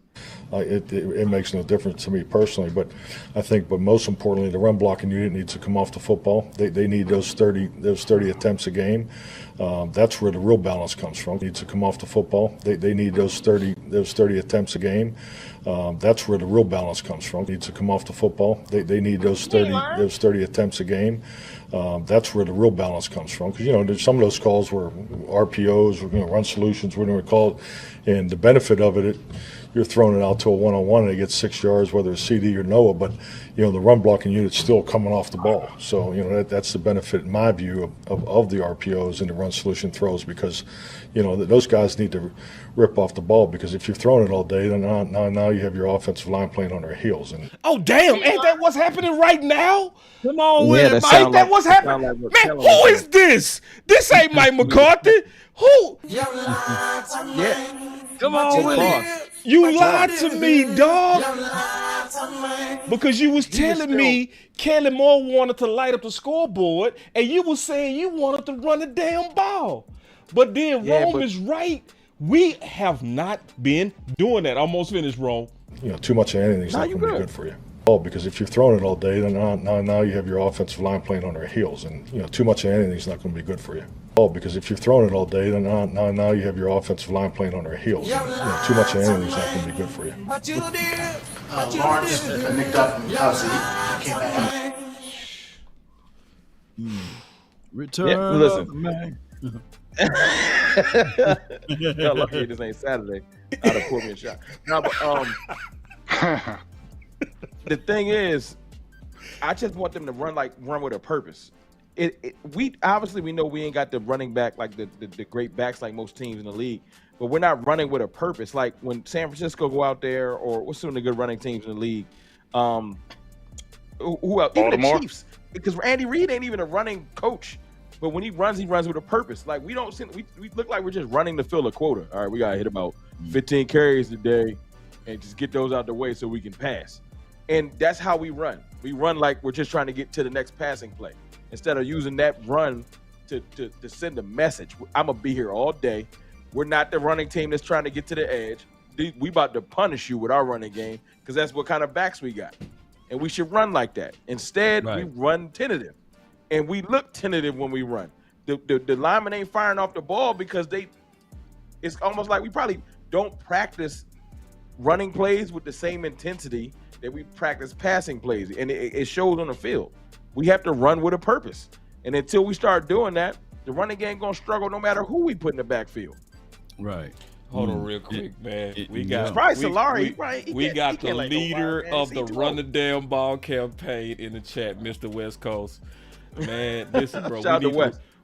It makes no difference to me personally, but I think, most importantly, the run blocking unit needs to come off the football. They need those 30 attempts a game. That's where the real balance comes from. Needs to come off the football. They need those 30 attempts a game. That's where the real balance comes from. Needs to come off the football. They need those 30 attempts a game. That's where the real balance comes from. Because there's some of those calls were RPOs, run solutions, whatever we call it, and the benefit of it, you're throwing it out to a one-on-one and it gets 6 yards, whether it's CD or Noah, but the run blocking unit's still coming off the ball. So that's the benefit in my view of the RPOs and the run solution throws, because those guys need to rip off the ball, because if you're throwing it all day, then now you have your offensive line playing on their heels. And oh damn, ain't that what's happening right now? Come on with it, Mike. Ain't that what's happening? Man, who is this? This ain't Mike McCarthy. Who? Come on with it. You lied to me, dog. Because you was telling me Kelly Moore wanted to light up the scoreboard, and you was saying you wanted to run the damn ball. But then Rome is right. We have not been doing that. Almost finished, Rome. Too much of anything's not going to be good for you. Because if you're throwing it all day, then now you have your offensive line playing on their heels, and too much of anything's not going to be good for you. Because if you're throwing it all day, then now you have your offensive line playing on their heels. And, too much of anything's not going to be good for you. Lawrence nicked up and obviously came back. Return. Listen. Man. Y'all lucky this ain't Saturday. I'd have pulled me a shot. No, but the thing is, I just want them to run with a purpose. We know we ain't got the running back like the great backs like most teams in the league, but we're not running with a purpose. Like when San Francisco go out there, or what's some of the good running teams in the league? Who else? Even the Chiefs, because Andy Reid ain't even a running coach. But when he runs with a purpose. Like we look like we're just running to fill a quota. All right, we gotta hit about 15 carries today, and just get those out the way so we can pass. And that's how we run. We run like we're just trying to get to the next passing play, instead of using that run to send a message. I'm gonna be here all day. We're not the running team that's trying to get to the edge. We about to punish you with our running game, because that's what kind of backs we got, and we should run like that. Instead, we run tentative. And we look tentative when we run. The linemen ain't firing off the ball because it's almost like we probably don't practice running plays with the same intensity that we practice passing plays. And it shows on the field. We have to run with a purpose. And until we start doing that, the running game going to struggle no matter who we put in the backfield. Right. Hold on real quick, man. We got the leader of the Run the Damn Ball campaign in the chat, Mr. West Coast. Man, listen, bro.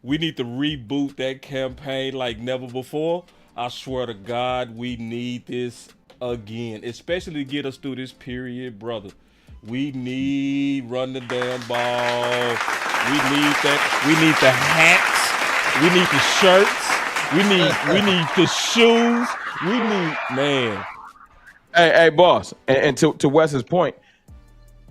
We need to reboot that campaign like never before. I swear to God, we need this again, especially to get us through this period, brother. We need Run the Damn Ball. We need that. We need the hats. We need the shirts. We need the shoes. We need, man. Hey, boss. And to Wes's point,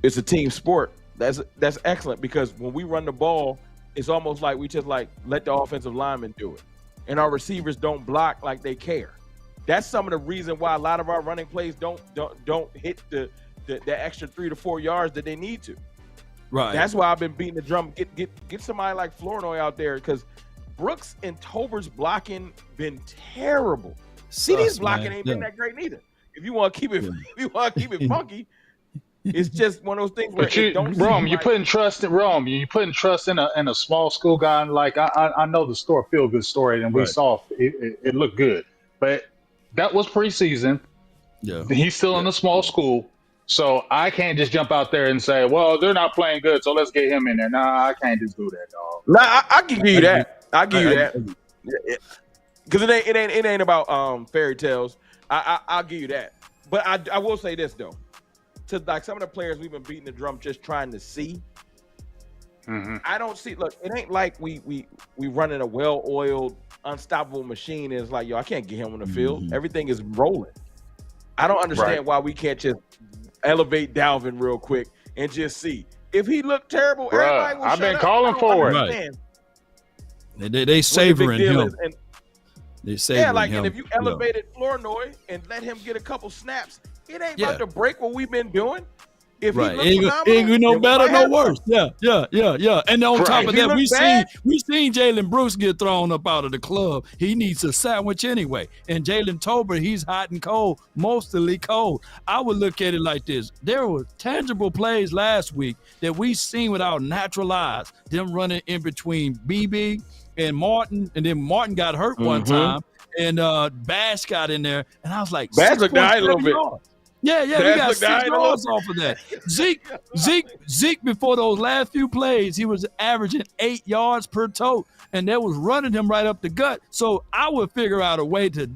it's a team sport. That's excellent, because when we run the ball, it's almost like we just let the offensive linemen do it, and our receivers don't block like they care. That's some of the reason why a lot of our running plays don't hit the extra 3 to 4 yards that they need to. Right. That's why I've been beating the drum. Get somebody like Flournoy out there because Brooks and Tober's blocking been terrible. CD's blocking ain't been that great neither. If you want to keep it, funky, it's just one of those things where you're putting trust in Rome. You're putting trust in a small school guy. Like I know the store feel good story, and we saw it looked good, but that was preseason. Yeah, he's still in a small school, so I can't just jump out there and say, "Well, they're not playing good, so let's get him in there." Nah, I can't just do that, dog. Nah, I can give you that. I give you that because it ain't about fairy tales. I'll give you that, but I will say this though. To like some of the players we've been beating the drum just trying to see. I don't see. Look, it ain't like we running a well-oiled, unstoppable machine. And it's like, yo, I can't get him on the field. Everything is rolling. I don't understand why we can't just elevate Dalvin real quick and just see if he looked terrible. Everybody will I've been calling for it. They savoring him. They savoring him. And if you elevated Flournoy and let him get a couple snaps. It ain't about to break what we've been doing. If he looks ain't no better, no worse. Yeah. And on top of that, we seen Jalen Brooks get thrown up out of the club. He needs a sandwich anyway. And Jalen Tober, he's hot and cold, mostly cold. I would look at it like this. There were tangible plays last week that we seen with our natural eyes. Them running in between BB and Martin, and then Martin got hurt one time, and Bash got in there, and I was like, Bash looked down a little bit. Yeah, we got 6 yards off of that. Zeke, before those last few plays, he was averaging 8 yards per tote, and that was running him right up the gut. So I would figure out a way to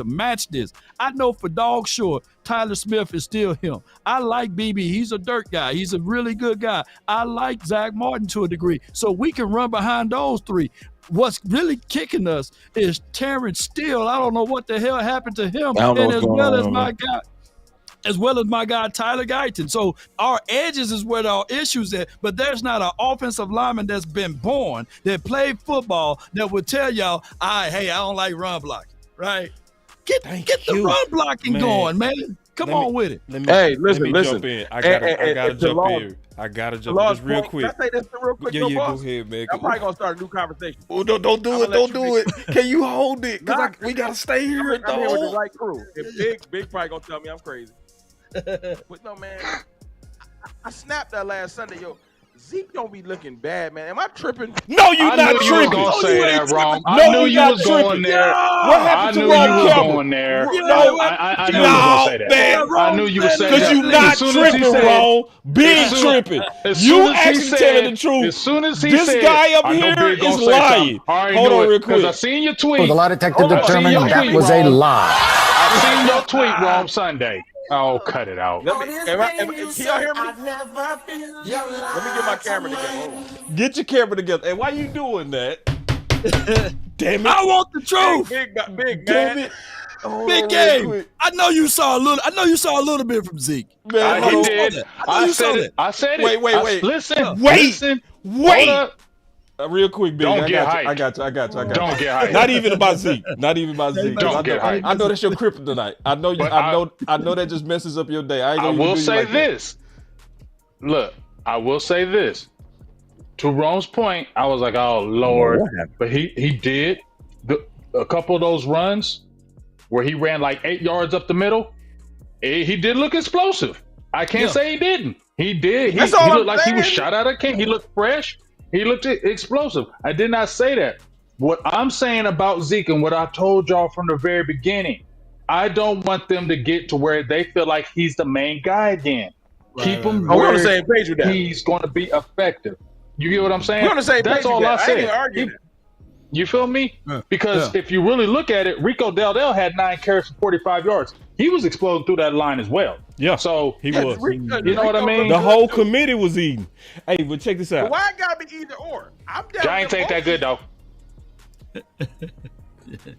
match this. I know for dog sure, Tyler Smith is still him. I like BB. He's a dirt guy. He's a really good guy. I like Zach Martin to a degree. So we can run behind those three. What's really kicking us is Terrence Steele. I don't know what the hell happened to him. And as well as my guy Tyler Guyton. So our edges is where our issues at, but there's not an offensive lineman that's been born that played football that would tell y'all, hey, I don't like run blocking, right? Get the run blocking going, man. Come on with it. Listen. Jump in. I gotta jump in. I gotta jump in just real quick. Can I say this real quick? Yeah, go ahead, man. I'm probably gonna start a new conversation. Oh, don't do it. Can you hold it? Because we gotta stay here. I'm here with the right crew. If Big probably gonna tell me I'm crazy. But no, man, I snapped that last Sunday. Yo, Zeke don't be looking bad, man. Am I tripping? No, you're not tripping. Gonna say that wrong. I knew you was going there. What happened to Ron Campbell? Going there. No, I knew you was gonna say that. Man, I knew you would say that. Because you not tripping, Ron. Big tripping. You actually telling the truth. As soon as he this said, guy up here is lying. Hold on real quick. Because I seen your tweet. The lie detector determined that was a lie. I seen your tweet, Ron, Sunday. Oh, cut it out. Can y'all hear me? Let me get my camera together. Get your camera together. Hey, why you doing that? Damn it. I want the truth. Big Damn man. it. Big game. I know you saw a little bit from Zeke. Man, he did. I said it. Wait. Listen. Wait. Real quick, Big. Don't get hyped. I got you. Don't get hyped. Not even about Zeke. Don't get hyped. I know that's your kryptonite. I know that just messes up your day. I will say this. Look, I will say this. To Rome's point, I was like, oh Lord. But he did a couple of those runs where he ran like 8 yards up the middle. He did look explosive. I can't say he didn't. He did. He looked like he was shot out of cannon. He looked fresh. He looked explosive. I did not say that. What I'm saying about Zeke and what I told y'all from the very beginning, I don't want them to get to where they feel like he's the main guy again. Keep him where on the same page with that. He's going to be effective. You get what I'm saying? We're on the same That's page all with I that. said. I ain't arguing that. You feel me? Because if you really look at it, Rico Dell had 9 carries for 45 yards. He was exploding through that line as well. Yeah, so he was. You know what I mean? The whole committee was eating. Hey, but check this out. But why it gotta be either or? I'm down. Giants ain't that good though.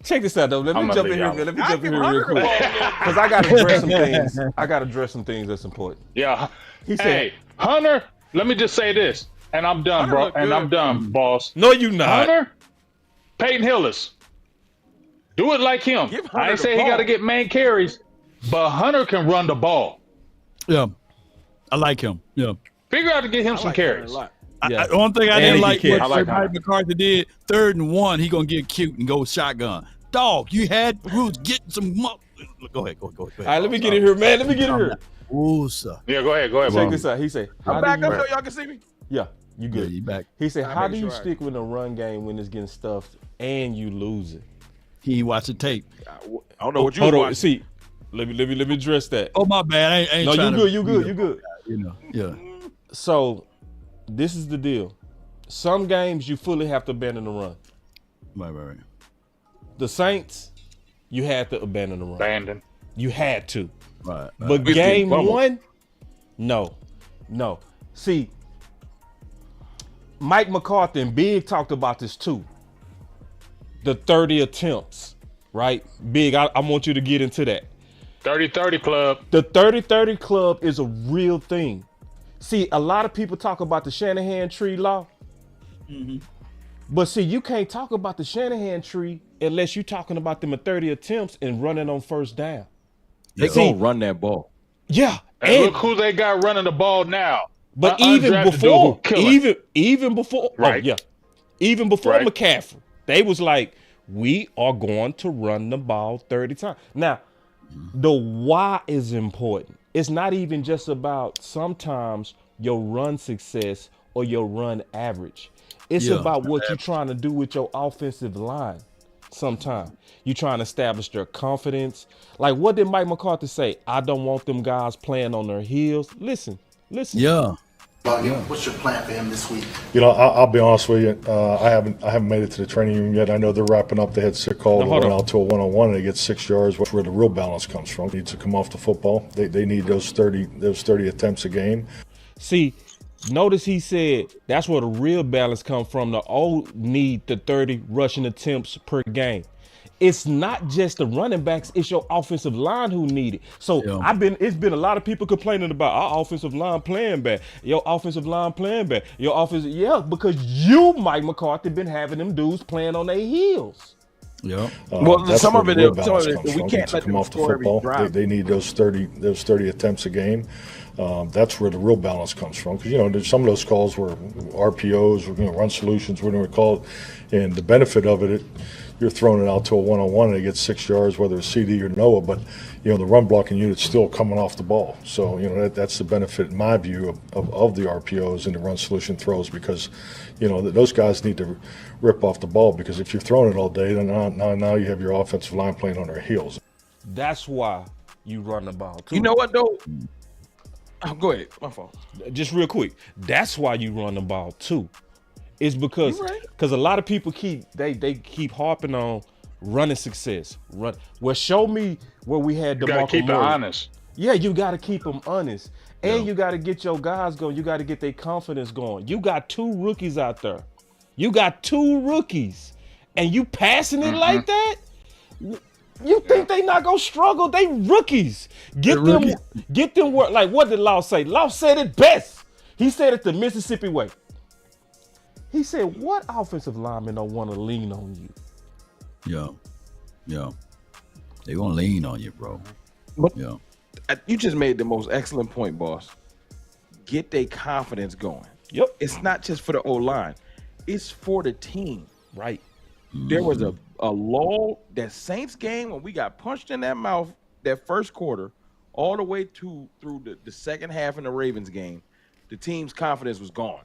Check this out though. Let me jump in here real quick because I gotta address some things. I gotta address some things that's important. Yeah. He said, "Hey, Hunter, let me just say this, and I'm done, bro. And I'm done, boss. No, you not. Hunter, Peyton Hillis, do it like him. I ain't say he got to get main carries, but Hunter can run the ball. Yeah, I like him. Yeah. Figure out to get him some carries. One thing I didn't like what like Mike McCarthy did, 3rd and 1, he gonna get cute and go shotgun. Dog, we was getting some. Go ahead. All right, let me get in here, man. Let me get in here. Ooh, sir. Yeah, go ahead. Check this out. He said, I'm back up so y'all can see me. Yeah, you good. Yeah, you back. He said, how do you sure stick with a run game when it's getting stuffed and you lose it? He watched the tape. I don't know what you Hold on. watching. See, let me address that. Oh, my bad. I ain't No, trying you good. You good. Yeah. So, this is the deal. Some games you fully have to abandon the run. Right. The Saints, you had to abandon the run. Abandon. You had to. Right. But game 1, no. See, Mike McCarthy and Big talked about this too. The 30 attempts, right? Big, I want you to get into that. 30-30 club. The 30-30 club is a real thing. See, a lot of people talk about the Shanahan tree law. But see, you can't talk about the Shanahan tree unless you're talking about them at 30 attempts and running on first down. They gonna run that ball. Yeah. And look who they got running the ball now. But even before right. Even before McCaffrey, they was like, we are going to run the ball 30 times. Now, the why is important. It's not even just about sometimes your run success or your run average. It's about what you're trying to do with your offensive line. Sometimes you're trying to establish their confidence. Like, what did Mike McCarthy say? I don't want them guys playing on their heels. Listen. Yeah. What's your plan for him this week? You know, I'll be honest with you. I haven't made it to the training room yet. I know they're wrapping up. They had sick call to run out to a 1-on-1 and they get 6 yards. That's where the real balance comes from. Needs to come off the football. They need those 30 attempts a game. See, notice he said that's where the real balance comes from. The old need the 30 rushing attempts per game. It's not just the running backs, it's your offensive line who need it. So it's been a lot of people complaining about our offensive line playing bad. Your offensive line playing bad. Because you, Mike McCarthy, been having them dudes playing on their heels. Yeah. Well, some of it we can't let them off the football. They need those 30 attempts a game. That's where the real balance comes from. Because there's some of those calls were RPOs, run solutions, whatever we call it, and the benefit of it, you're throwing it out to a 1-on-1 and it gets 6 yards, whether it's CD or Noah. But the run blocking unit's still coming off the ball. So that's the benefit, in my view, of the RPOs and the run solution throws, because those guys need to rip off the ball, because if you're throwing it all day, then now you have your offensive line playing on their heels. That's why you run the ball too. You know what though? Oh, go ahead. My fault. Just real quick. That's why you run the ball too. It's because a lot of people keep harping on running success. Well, show me where we had DeMarco Murray. You gotta keep it honest. Yeah, you got to keep them honest. And you got to get your guys going. You got to get their confidence going. You got 2 rookies out there. And you passing it like that? You think they not gonna struggle? They rookies. Get them work. Like, what did Law say? Law said it best. He said it the Mississippi way. He said, what offensive lineman don't want to lean on you? Yeah. They gonna lean on you, bro. You just made the most excellent point, boss. Get their confidence going. Yep. It's not just for the O-line. It's for the team. Right. There was a lull, that Saints game when we got punched in that mouth that first quarter all the way through the second half in the Ravens game. The team's confidence was gone.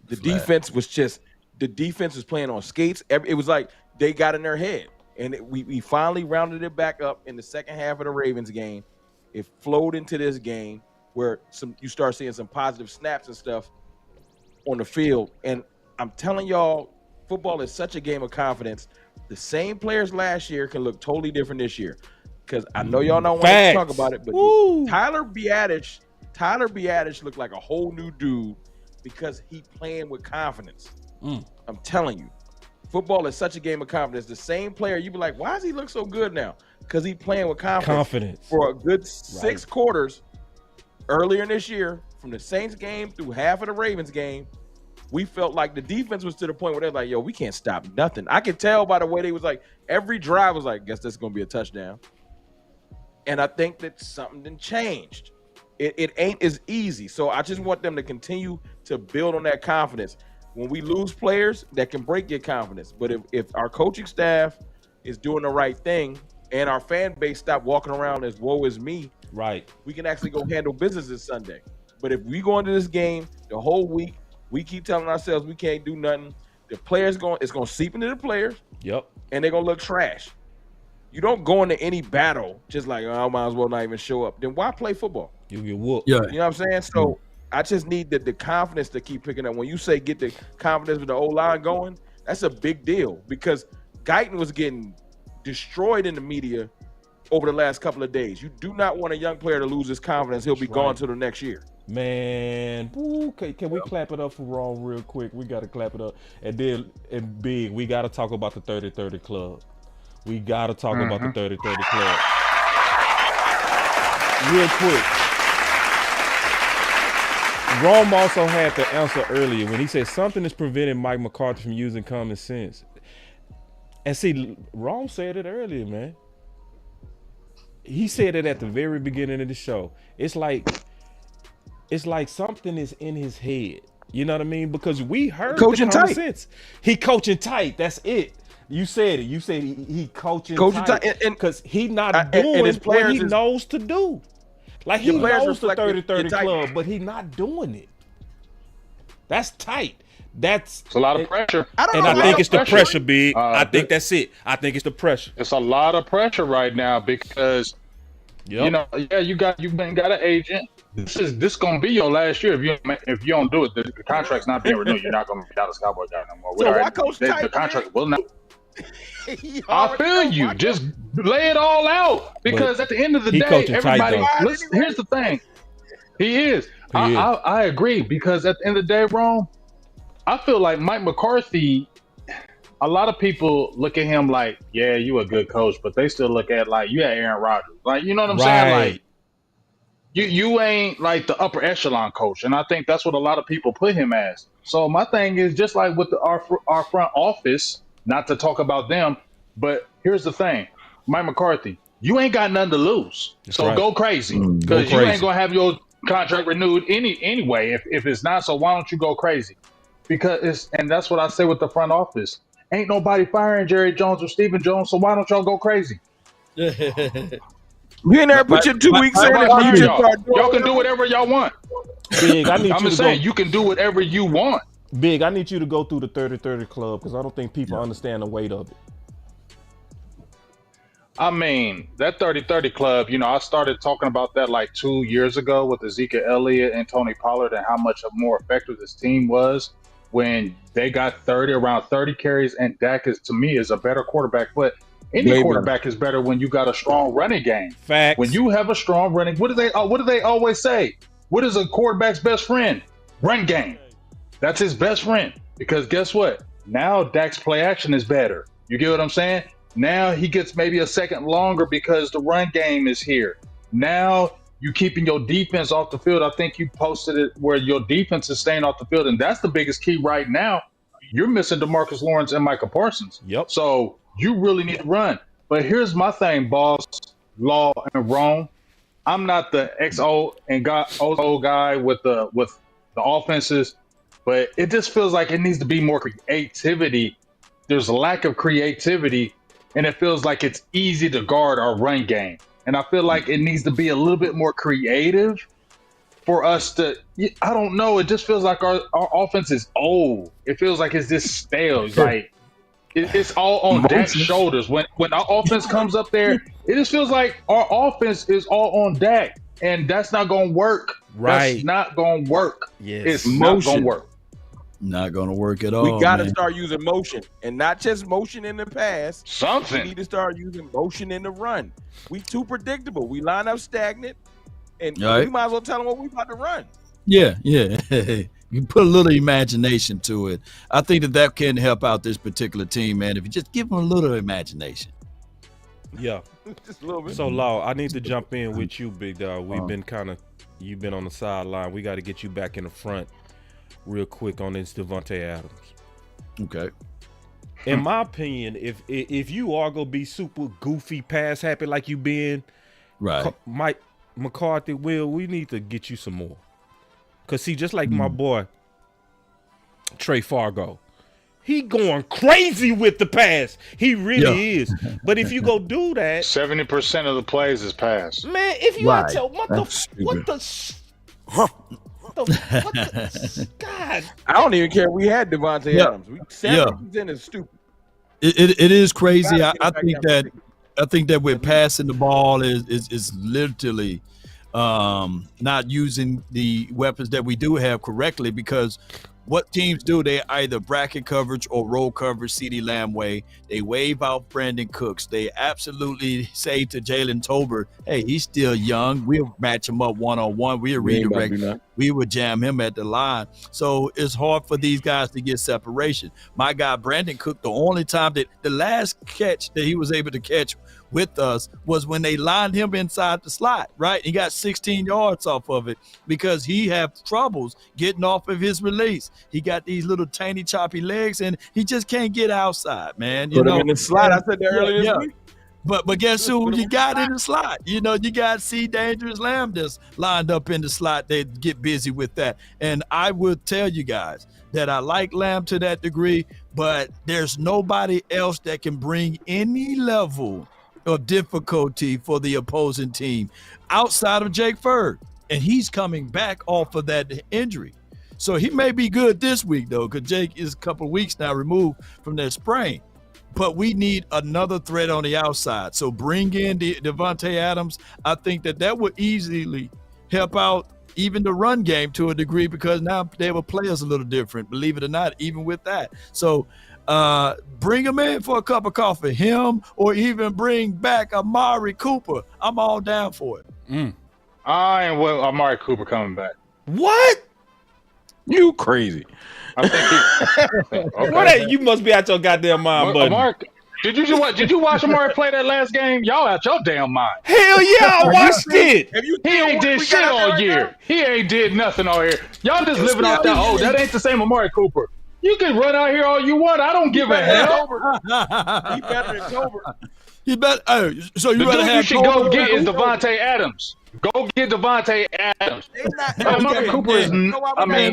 The defense was playing on skates. It was like they got in their head. And we finally rounded it back up in the second half of the Ravens game. It flowed into this game where you start seeing some positive snaps and stuff on the field. And I'm telling y'all, football is such a game of confidence. The same players last year can look totally different this year. Because I know y'all don't want to talk about it, but Tyler Biadasz looked like a whole new dude because he playing with confidence. I'm telling you, football is such a game of confidence. The same player, you be like, why does he look so good now? Because he playing with confidence. For a good 6 quarters earlier in this year, from the Saints game through half of the Ravens game, we felt like the defense was to the point where they're like, yo, we can't stop nothing. I could tell by the way they was like, every drive was like, guess that's going to be a touchdown. And I think that something changed. it ain't as easy. So I just want them to continue to build on that confidence. When we lose players, that can break your confidence. But if our coaching staff is doing the right thing and our fan base stop walking around as woe is me, right, we can actually go handle business this Sunday. But if we go into this game the whole week, we keep telling ourselves we can't do nothing, the players it's going to seep into the players. Yep. And they're going to look trash. You don't go into any battle just like, I might as well not even show up. Then why play football? You get whooped. Yeah. You know what I'm saying? So I just need the confidence to keep picking up. When you say get the confidence with the O-line going, that's a big deal because Guyton was getting destroyed in the media over the last couple of days. You do not want a young player to lose his confidence. He'll be gone till the next year. Man, can we clap it up for Ron real quick? We got to clap it up. And then, and big, we got to talk about the 30-30 club. We got to talk about the 30-30 club. Real quick. Rome also had the answer earlier when he said something is preventing Mike McCarthy from using common sense. And see, Rome said it earlier, man. He said it at the very beginning of the show. It's like something is in his head. You know what I mean? Because we heard coaching the common tight. sense. He coaching tight. That's it. You said it. You said he coaching tight. Because he not doing what he knows to do. Like he knows the 30-30 club, but he not doing it. That's tight. It's a lot of pressure. I think it's the pressure, Big. I think that's it. I think it's the pressure. It's a lot of pressure right now because you know, you've got an agent. This gonna be your last year if you don't do it. The contract's not being renewed. You're not gonna be Dallas Cowboy guy no more. So why coach the tight, contract will not. I feel you. Just lay it all out because at the end of the day, everybody. Here's the thing. He is. I agree because at the end of the day, Rome, I feel like Mike McCarthy. A lot of people look at him like, yeah, you a good coach, but they still look at like you had Aaron Rodgers. Like, you know what I'm saying? Like, you ain't like the upper echelon coach, and I think that's what a lot of people put him as. So my thing is just like with our front office. Not to talk about them, but here's the thing. Mike McCarthy, you ain't got nothing to lose. So go crazy. Because you ain't going to have your contract renewed anyway if it's not. So why don't you go crazy? Because and that's what I say with the front office. Ain't nobody firing Jerry Jones or Stephen Jones, so why don't y'all go crazy? You in there put your 2 weeks in and y'all can do whatever y'all want. Big, I'm just saying you can do whatever you want. Big, I need you to go through the 30-30 club because I don't think people understand the weight of it. I mean, that 30-30 club, you know, I started talking about that like 2 years ago with Ezekiel Elliott and Tony Pollard and how much more effective this team was when they got around 30 carries, and Dak to me is a better quarterback. But any quarterback is better when you got a strong running game. Facts. When you have a strong running, what do they always say? What is a quarterback's best friend? Run game. That's his best friend. Because guess what? Now Dak's play action is better. You get what I'm saying? Now he gets maybe a second longer because the run game is here. Now you keeping your defense off the field. I think you posted it where your defense is staying off the field, and that's the biggest key right now. You're missing DeMarcus Lawrence and Micah Parsons. Yep. So you really need to run. But here's my thing, boss, Law, and Rome. I'm not the XO and old guy with the offenses, but it just feels like it needs to be more creativity. There's a lack of creativity, and it feels like it's easy to guard our run game. And I feel like it needs to be a little bit more creative for us to, I don't know, it just feels like our offense is old. It feels like it's just stale. It's like it's all on Dak's shoulders. When our offense comes up there, it just feels like our offense is all on Dak, and that's not going to work. Right. That's not going to work. Yes. It's not going to work. Not going to work at all. We got to start using motion, and not just motion in the pass. Something. We need to start using motion in the run. We too predictable. We line up stagnant, and we might as well tell them what we about to run. Yeah. You put a little imagination to it. I think that can help out this particular team, man. If you just give them a little imagination. Yeah. Just a little bit. So, Law, I need to jump in with you, big dog. You've been on the sideline. We got to get you back in the front real quick on this Devontae Adams. Okay. In my opinion, if you are gonna be super goofy, pass happy like you been, right? McCarthy, we need to get you some more. Cause see, just like my boy Trey Fargo, he going crazy with the pass. He really is. But if you go do that, 70% of the plays is pass. man, if you Right. had to, what the God. I don't even care. We had Devontae Yeah. Adams. 70% is stupid. It is crazy. Gotta I get think back that we're passing the ball is literally not using the weapons that we do have correctly, because what teams do, they either bracket coverage or roll coverage CeeDee Lamb way. They wave out Brandon Cooks. They absolutely say to Jalen Tolbert, hey, he's still young. We'll match him up one-on-one. We'll redirect. We would jam him at the line. So it's hard for these guys to get separation. My guy, Brandon Cook, the only time that the last catch that he was able to catch with us was when they lined him inside the slot, right? He got 16 yards off of it because he had troubles getting off of his release. He got these little tiny choppy legs and he just can't get outside, man. Put him in the slot. I said that earlier this week. But guess who you got in the slot? You got C. Dangerous Lamb that's lined up in the slot. They get busy with that. And I will tell you guys that I like Lamb to that degree, but there's nobody else that can bring any level of difficulty for the opposing team outside of Jake Ferg. And he's coming back off of that injury. So he may be good this week, though, because Jake is a couple of weeks now removed from that sprain. But we need another threat on the outside. So bring in Devontae Adams. I think that would easily help out even the run game to a degree, because now they will play us a little different, believe it or not, even with that. So bring him in for a cup of coffee, him, or even bring back Amari Cooper. I'm all down for it. I ain't with Amari Cooper coming back. What? You crazy. I think What? You must be out your goddamn mind, buddy. Amari, did you watch Amari play that last game? Y'all out your damn mind. Hell yeah, I watched it. He ain't did shit all year. He ain't did nothing all year. Y'all just living off that. Oh, that ain't the same Amari Cooper. You can run out here all you want. I don't give a hell. He better than Tolbert. You bet. Oh, so you The rather dude you have should go Tolbert get is than Devontae Adams. Go get Devontae Adams. Amari Cooper is. I mean,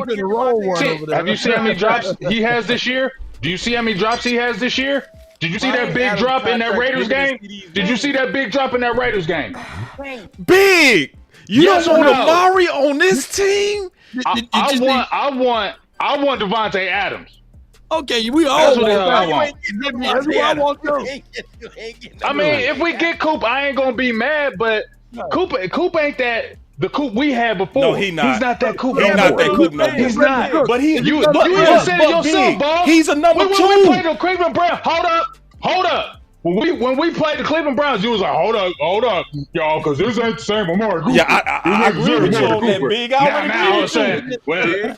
have you seen how many drops he has this year? Do you see how many drops he has this year? Did you see that big drop in that Raiders game? Did you see that big drop in that Raiders game? Big. You Yes don't or want no? Amari on this team? I want Devontae Adams. Okay, we all That's what the want hell I that. want. That's what I want too. I mean, if we get Coop, I ain't gonna be mad, but Coop ain't that the Coop we had before. No, he not. He's not that Coop. He no not more. that Coop no more. He's not. But he, You but even said it but yourself, big. boss. He's a number When we two. played the Cleveland Browns, hold up. When we played the Cleveland Browns, you was like, hold up, y'all, because this ain't the same Amari Cooper. Yeah, I agree with you on that, Big. I already Now agree with you. well,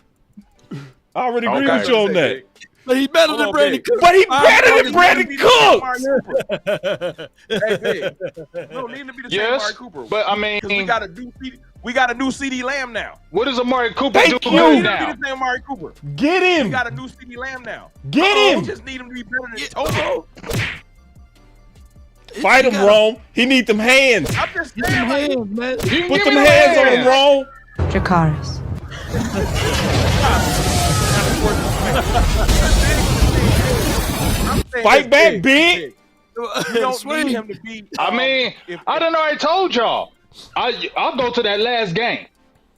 I already agree with you on that. But he's better than Brandon Cooks. But he better than Brandon Cooks. Hey, Big. We don't need to be the same Yes, Amari Cooper. but I mean, 'Cause we got a new CD Lamb now. what does Amari Cooper Thank do you. good Be now? the same Amari Cooper. Get We him. got a new CD Lamb now. Get We him. just need him to be better than Tolbert. Fight him, Rome. He need them hands. I'm just saying, like, Hands, man. You can Put give them me hands on hands. him, Rome. Dracarys. I'm saying Fight this back, Big. You don't need him to be. I mean, I done already told y'all. I'll go to that last game.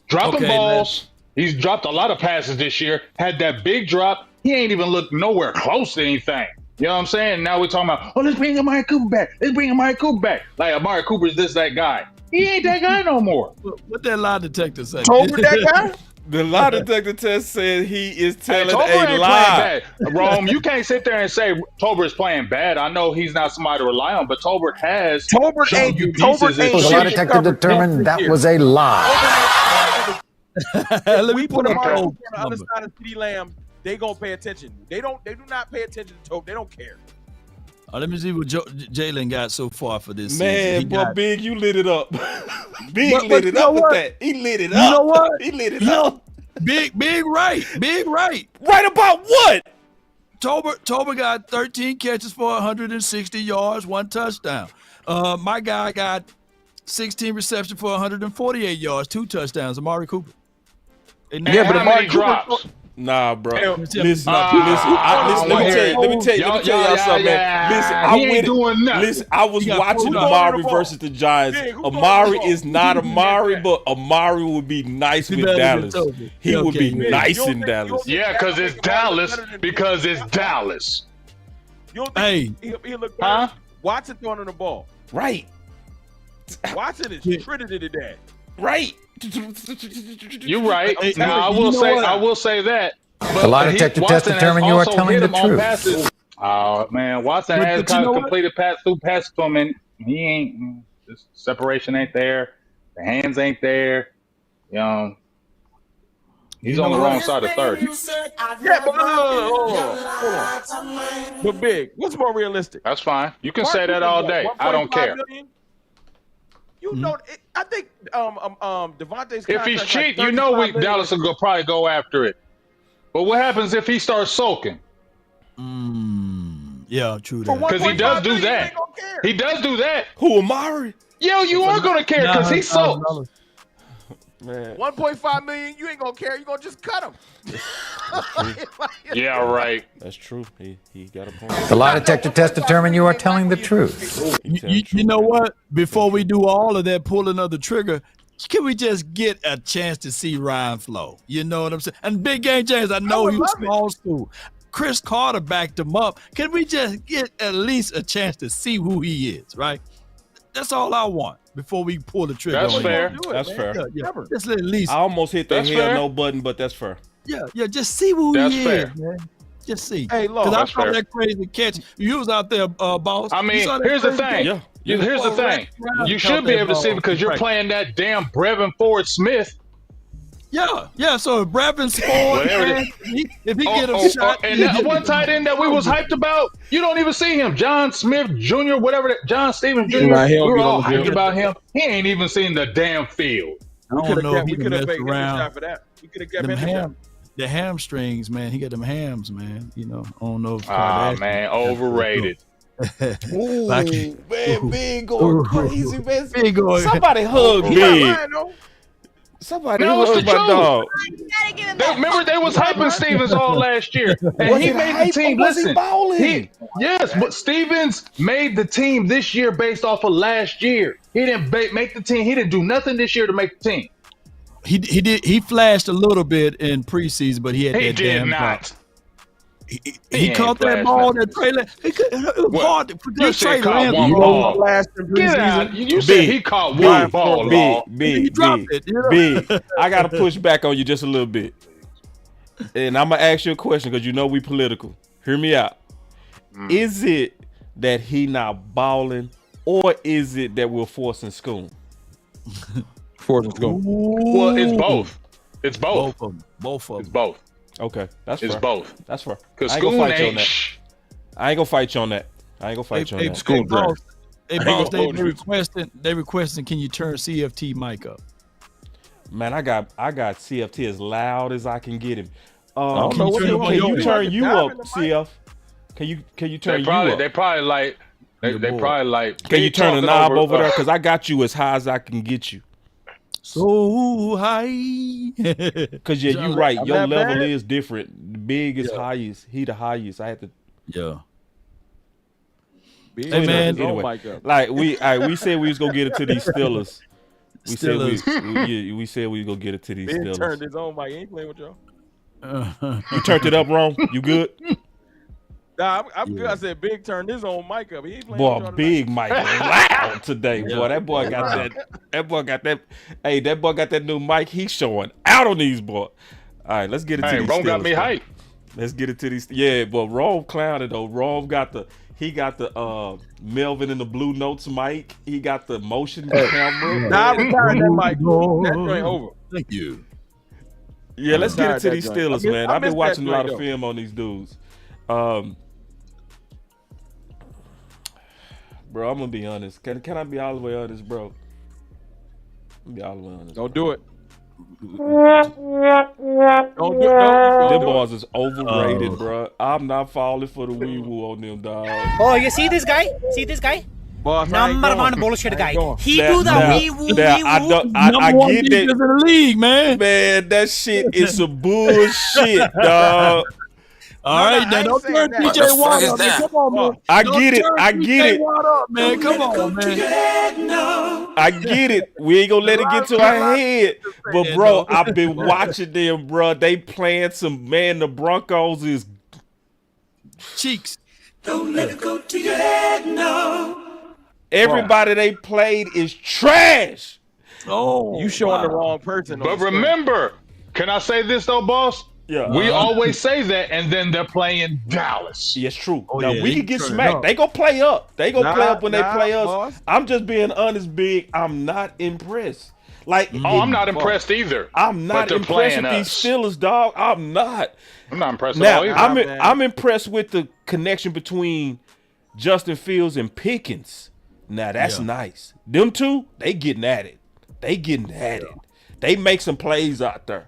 Dropping Okay, balls. He's dropped a lot of passes this year. Had that big drop. He ain't even looked nowhere close to anything. You know what I'm saying? Now we're talking about, oh, let's bring Amari Cooper back. Let's bring Amari Cooper back. Like, Amari Cooper's that guy. He ain't that guy no more. What that lie detector say? Tolbert that guy? The lie detector test said he is telling Tolbert a ain't lie. playing bad. Rome, you can't sit there and say Tolbert is playing bad. I know he's not somebody to rely on, but Tolbert has shown you pieces. The lie detector determined that was a lie. Let We me put put him up on the other side of CD Lamb. They gonna pay attention. They do not pay attention to Tolbert. They don't care. Let me see what Jalen got so far for this Man, season. boy, Big, you lit it up. Big But lit you it know up with what? that. He lit it You up. know what? He lit it You know, up. Big right. Right about what? Tolbert got 13 catches for 160 yards, 1 touchdown. My guy got 16 reception for 148 yards, 2 touchdowns. Amari Cooper. Yeah, but Amari drops. Nah, bro. Listen, listen. let me tell y'all something, man. Listen, I was watching Amari versus the Giants. Amari is not Amari, but Amari would be nice with Dallas. He would be nice in Dallas. Yeah, because it's Dallas. Because it's Dallas. You don't think he look better? Watson throwing the ball. Right. Watson is Trinity to that. Right. You're right. Now I will say that. The lie detector test determined you are telling the truth. Oh man, Watson has kind of completed pass to him, and he ain't. The separation ain't there. The hands ain't there. You know, he's on the wrong side of 30. Yeah, but hold on. But big, what's more realistic? That's fine. You can say that all day. I don't care. You know, I think Devontae's. If he's cheap, you know Dallas will probably go after it. But what happens if he starts sulking? Yeah, true. Because he does do that. He does do that. Who, Amari? Yo, you are gonna care because he sulks. Man. 1.5 million, you ain't gonna care. You gonna just cut him. Yeah, right. That's true. He got a point. The lie detector test determined you are telling the truth. You know what? Before we do all of that pulling of the trigger, can we just get a chance to see Ryan Flo? You know what I'm saying? And Big Game James, I know he was small school. Chris Carter backed him up. Can we just get at least a chance to see who he is, right? That's all I want before we pull the trigger. That's fair. That's fair. Yeah. Just at least. I almost hit the hell no button, but that's fair. Yeah, just see who he is, man. Just see. Hey, Lord, because I saw that crazy catch. You was out there, boss. I mean, here's the thing. Yeah. Here's the thing. You should be able to see because you're playing that damn Brevin Ford Smith. Yeah. So if Brevin's Ford, if he get a shot, and that one tight end that we was hyped about, you don't even see him. John Smith Jr., whatever. John Stevens Jr. We were all hyped about him. He ain't even seen the damn field. I don't know if he we could have messed made around. a shot for that. We could have kept him. The hamstrings, man. He got them hams, man. You know, I don't know. Man, overrated. Ooh, man, Big going crazy, man. Big going. Somebody hug Big. Somebody hug my dog. Remember, they was hyping Stevens all last year, and he made the team. Listen, yes, but Stevens made the team this year based off of last year. He didn't make the team. He didn't do nothing this year to make the team. He did. He flashed a little bit in preseason, but he had that damn not. He caught that ball that trailer. It was hard to put that trailer trailer in. One ball. Get out. You said he caught one ball. Big. I got to push back on you just a little bit. And I'm going to ask you a question because you know we political. Hear me out. Is it that he not balling or is it that we're forcing school? Forcing school. Well, it's both. It's both. Both of them. It's both. Okay, that's fair. It's both. That's fair. Because I ain't gonna school fight you on ain't. that. I ain't gonna fight you on that. School boss, they requesting, can you turn CFT mic up? Man, I got CFT as loud as I can get him. Can you turn you up, CF? Can you turn you up? They probably like. They probably like. Can you turn the knob over there? Because I got you as high as I can get you. So high. Because yeah, you're right. Your level is different. The Big is highest. He the highest. I had to. Yeah. Big hey man, anyway, like we said we was gonna get it to these Steelers. We said we was gonna get it to these Steelers. Turned his own mic. He ain't playing with y'all. You turned it up wrong. You good? Nah, I'm good. I said Big turned his own mic up. He ain't playing boy, with y'all Big mic loud today. Boy, that boy got that. That boy got that. Hey, that boy got that new mic. He's showing out on these boys. All right, let's get it to these Rome Steelers. got me hyped. Let's get it to these. Yeah, but Rome clowned it though. Rome got the. He got the Melvin in the Blue Notes mic. He got the motion camera. Nah, I retired that mic. That joint over. Thank you. Yeah, let's get it to these joint. Steelers, man. I've been watching a lot of though. film on these dudes. Bro, I'm gonna be honest. Can I be all the way honest, bro? I'm be all the way honest. Don't do it. Them boys is overrated, bro. I'm not falling for the wee woo on them, dog. Oh, you see this guy? See this guy? Boss, Number one bullshit guy. He Now- do the now- wee woo now, wee I woo. don't- I Number one get defense that. in the league, man. Man, that shit is some bullshit, dog. All right, now don't turn TJ Watt up. Man. Come on, man. I Don't get it. turn I TJ get it. Watt up, man. Come on, man. I get it. We ain't gonna let it get to our head. But bro, I've been watching them, bro. They playing some, man. The Broncos is cheeks. Don't let it go to your head, no. Everybody they played is trash. Oh, you showing the wrong person. But remember, can I say this though, boss? Yeah. We always say that, and then they're playing Dallas. Yes, true. Oh, now yeah, we they can get turn smacked. up. They gonna play up. They gonna play up when they play us. boss. I'm just being honest, big. I'm not impressed. Like, Oh, I'm not impressed either. I'm but not they're impressed playing with these us. Steelers, dog. I'm not. I'm not impressed at Now, all either. I'm impressed with the connection between Justin Fields and Pickens. Now that's nice. Them two, they getting at it. They getting at it. They make some plays out there.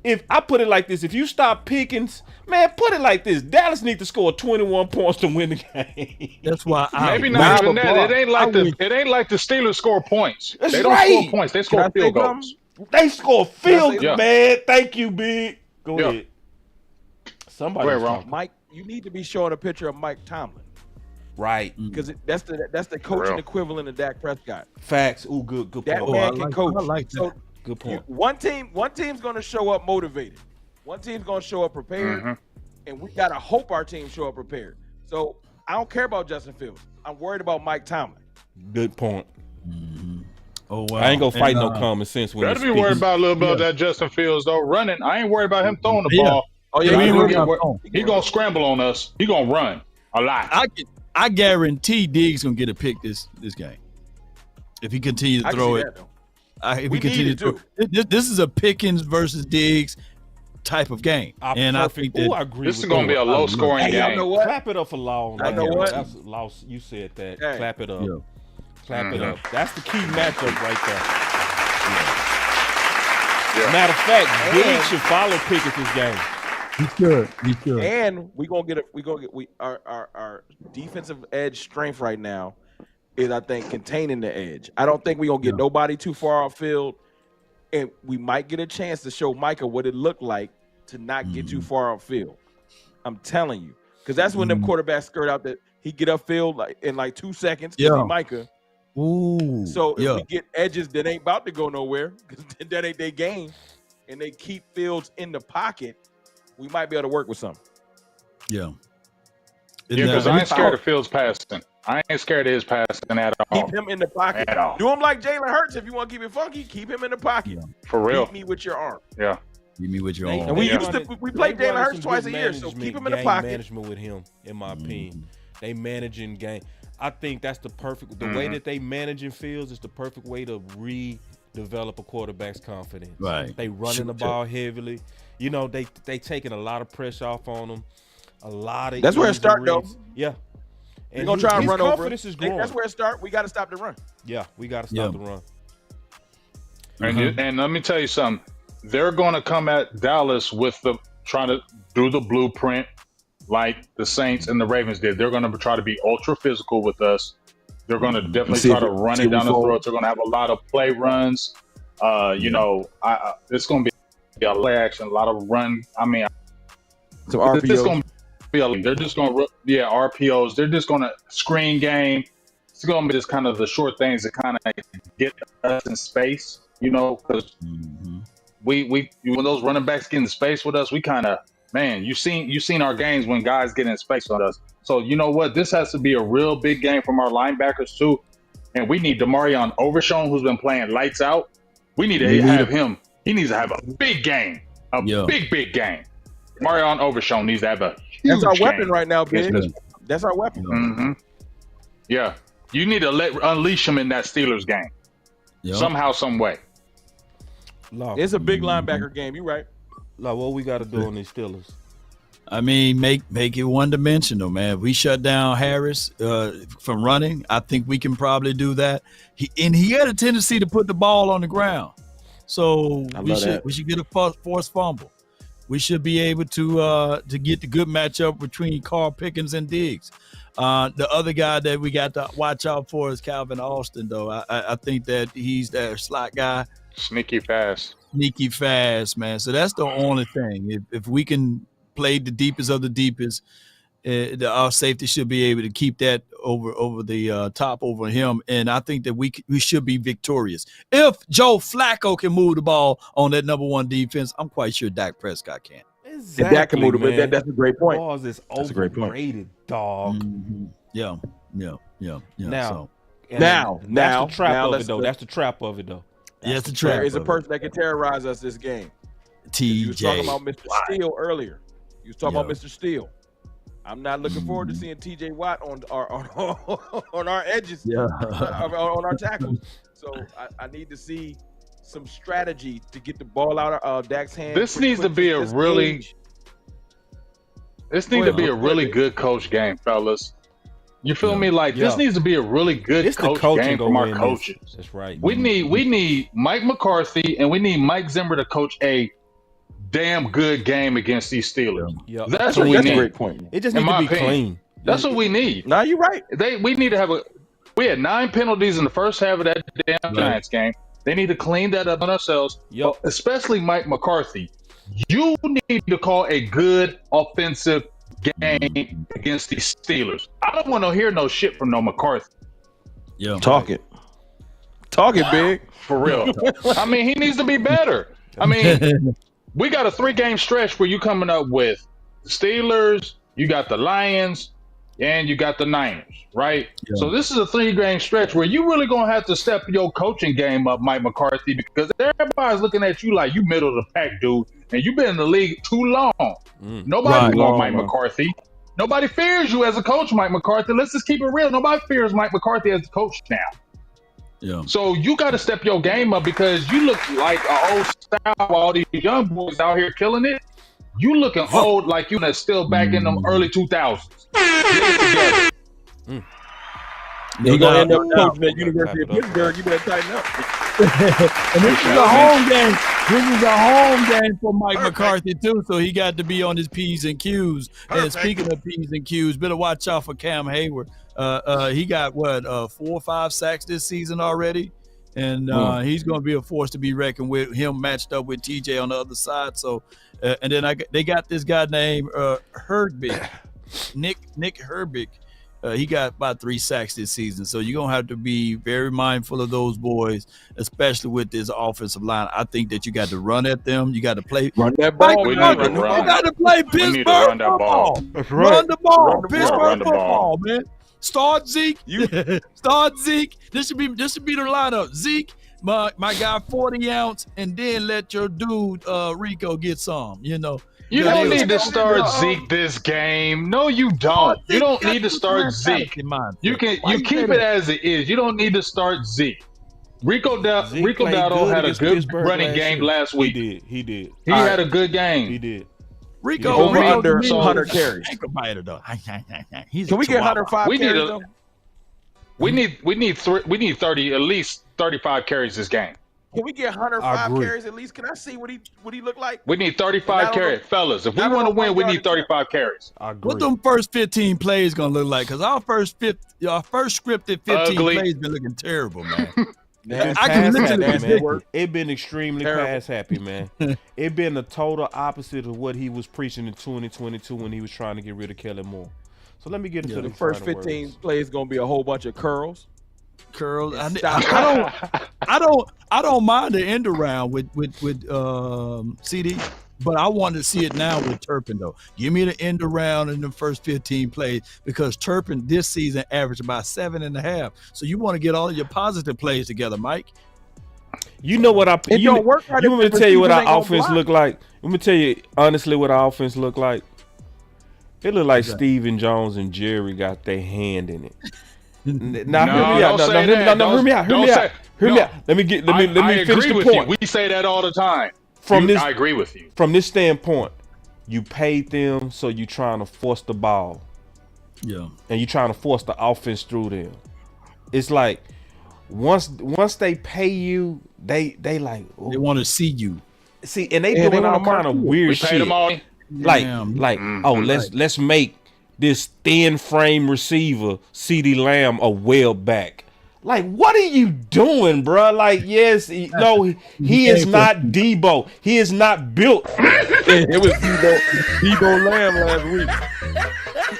If I put it like this, if you stop Pickens, man, put it like this: Dallas need to score 21 points to win the game. That's why Maybe not even that. It ain't like the Steelers score points. That's they don't right. score points. They score field goals. They score field goals, Yeah. man. Thank you, big. Go Yeah. ahead. Somebody Wait, was wrong. talking. Mike, you need to be showing a picture of Mike Tomlin Right. because that's the coaching real. equivalent of Dak Prescott. Facts. Ooh, good That point. man can coach. I like that. So Good point. one team's going to show up motivated. One team's going to show up prepared, and we got to hope our team show up prepared. So I don't care about Justin Fields. I'm worried about Mike Tomlin. Good point. Oh wow. I ain't gonna fight And, no common sense when Gotta it's be worried Pickens. about a little bit of that Justin Fields though running. I ain't worried about him throwing the Yeah. ball. Oh yeah, We ain't He worried gonna about get- throwing. he gonna scramble on us. He gonna run a lot. I guarantee Diggs gonna get a pick this game if he continues to I can throw see it. that, though. If We he continues need to it, throw, this is a Pickens versus Diggs type of game, and I think that Ooh, I agree This with is gonna you. be a low scoring Hey, y'all game. know what? Clap it up for Law. I know what? That's Law. You said that. Hey. Clap it up. Yeah. Clap it up. That's the key matchup right there. Yeah. Matter of fact, Big should follow Pickens this game. he should. And our defensive edge strength right now is, I think, containing the edge. I don't think we're gonna get nobody too far outfield, and we might get a chance to show Micah what it looked like to not get too far outfield. I'm telling you, because that's when them quarterbacks skirt out that he get upfield like in like 2 seconds. 'Cause Yeah. he Micah. Ooh. So if yeah. we get edges that ain't about to go nowhere, because that ain't their game, and they keep Fields in the pocket, we might be able to work with something. Yeah. Yeah, because I ain't scared of Fields passing. I ain't scared of his passing at all. Keep him in the pocket. At all. Do him like Jalen Hurts if you want to keep it funky. Keep him in the pocket. For real. Beat me with your arm. Yeah. Give me with your They- arm. And we they used to running- we played they Jalen running Hurts some twice good a year, so management, keep him in the game pocket. management with him, in my opinion. They managing game. I think that's the perfect. The way that they managing Fields is the perfect way to redevelop a quarterback's confidence. Right. They running Shoot the it. ball heavily. You know, they taking a lot of pressure off on him. A lot of That's where it start, though. injuries. Yeah. We're gonna try and his run over. confidence is Think growing. That's where it start. We got to stop the run. Yeah, we got to stop Yeah. the run. And let me tell you something. They're going to come at Dallas with trying to do the blueprint like the Saints and the Ravens did. They're going to try to be ultra physical with us. They're going to definitely try to run it down the throat. They're going to have a lot of play runs. You know, it's going to be a play action, a lot of run. I mean, Some it's RPOs. going to be they're just going to RPOs. They're just going to screen game. It's going to be just kind of the short things that kind of get us in space. You know, because we when those running backs get in space with us, we kind of, man, you seen our games when guys get in space on us. So you know what, this has to be a real big game from our linebackers too, and we need Demarion Overshown, who's been playing lights out. We need to have him. He needs to have a big game, big game. Demarion Overshown needs to have a huge That's our game. weapon right now, Big. That's our weapon. Yeah, you need to unleash him in that Steelers game somehow, some way. Law. It's a big linebacker game. You right. Law, what we got to do on these Steelers? I mean, make it one dimensional, man. If we shut down Harris from running, I think we can probably do that. He had a tendency to put the ball on the ground, so we should get a forced fumble. We should be able to get the good matchup between Carl Pickens and Diggs. The other guy that we got to watch out for is Calvin Austin, though. I think that he's that slot guy. Sneaky fast, man. So that's the only thing. If we can play the deepest of the deepest, our safety should be able to keep that over the top over him. And I think that we should be victorious. If Joe Flacco can move the ball on that number one defense, I'm quite sure Dak Prescott can. Exactly, and Dak can move the that's a great point. Balls is overrated, dog. Mm-hmm. Yeah. Now, that's the trap of it, though. That's the trap of it, though. That's the trap. Is a person that can terrorize us this game. TJ. You was talking about Mr. Steele earlier. You was talking about Mr. Steele. I'm not looking forward to seeing TJ Watt on our edges, on our tackles. So I need to see some strategy to get the ball out of Dak's hands. This needs to be a really good coach game, fellas. You feel me? Like this needs to be a really good coach game from our coaches. That's right. We need Mike McCarthy and we need Mike Zimmer to coach a damn good game against these Steelers. Yep. That's what we need. A great point. It just needs to be clean. That's what we need. No, you're right. We need to have we had 9 penalties in the first half of that damn Giants game. They need to clean that up on ourselves. Yep. Especially Mike McCarthy. You need to call a good offensive game against these Steelers. I don't want to hear no shit from no McCarthy. Yeah. Talk it big. For real. I mean, he needs to be better. I mean, we got a 3-game stretch where you coming up with the Steelers, you got the Lions, and you got the Niners, right? Yeah. So this is a 3-game stretch where you really going to have to step your coaching game up, Mike McCarthy, because everybody's looking at you like you middle of the pack, dude, and you've been in the league too long. Nobody wants Mike McCarthy. Nobody fears you as a coach, Mike McCarthy. Let's just keep it real. Nobody fears Mike McCarthy as a coach now. Yeah. So you got to step your game up because you look like an old style while all these young boys out here killing it. You looking old like you still back in them early 2000s. You're going to end up coaching at University of Pittsburgh. You better tighten up. And this is a home game. This is a home game for Mike McCarthy, too, so he got to be on his P's and Q's. And speaking of P's and Q's, better watch out for Cam Hayward. He got, 4 or 5 sacks this season already, and he's going to be a force to be reckoned with, him matched up with TJ on the other side. So, and then they got this guy named Herbig, Nick Herbig. He got about 3 sacks this season. So you're going to have to be very mindful of those boys, especially with this offensive line. I think that you got to run at them. You got to play. Run that ball. You got to play Pittsburgh football. Run the ball. Pittsburgh football, man. Start Zeke. Start Zeke. This should be the lineup. Zeke, my guy 40 ounce, and then let your dude Rico get some, You don't need to start Zeke this game. No, you don't. You don't need to start Zeke. You keep it as it is. You don't need to start Zeke. Rico Dowdle had a good running game last week. He did. He had a good game. He did. Rico under 100 carries. Can we get 105 carries? We need 30, at least 35 carries this game. Can we get 105 carries at least? Can I see what he looked like? We need 35 carries, fellas. If we want to win, we need 35 carries. I agree. What them first 15 plays gonna look like? Because our first scripted 15 plays been looking terrible, man. I can literally it been extremely pass happy, man. It been the total opposite of what he was preaching in 2022 when he was trying to get rid of Kellen Moore. So let me get into the first 15 plays gonna be a whole bunch of curls. I don't mind the end around with CD, but I want to see it now with Turpin though. Give me the end around in the first 15 plays because Turpin this season averaged about 7.5. So you want to get all of your positive plays together, Mike. You know what you want me to tell you what our offense look like? Let me tell you honestly what our offense look like. It look like Steven Jones and Jerry got their hand in it. Hear me out. Let me finish the point. We say that all the time. I agree with you. From this standpoint, you paid them, so you trying to force the ball. Yeah. And you trying to force the offense through them. It's like once they pay you, they like they want to see you. See, and they doing all kind of weird We shit. paid them all. Let's make this thin frame receiver CeeDee Lamb a well back. Like, what are you doing, bro? Like, yes, he is not Debo. He is not built. It was Debo Lamb last week.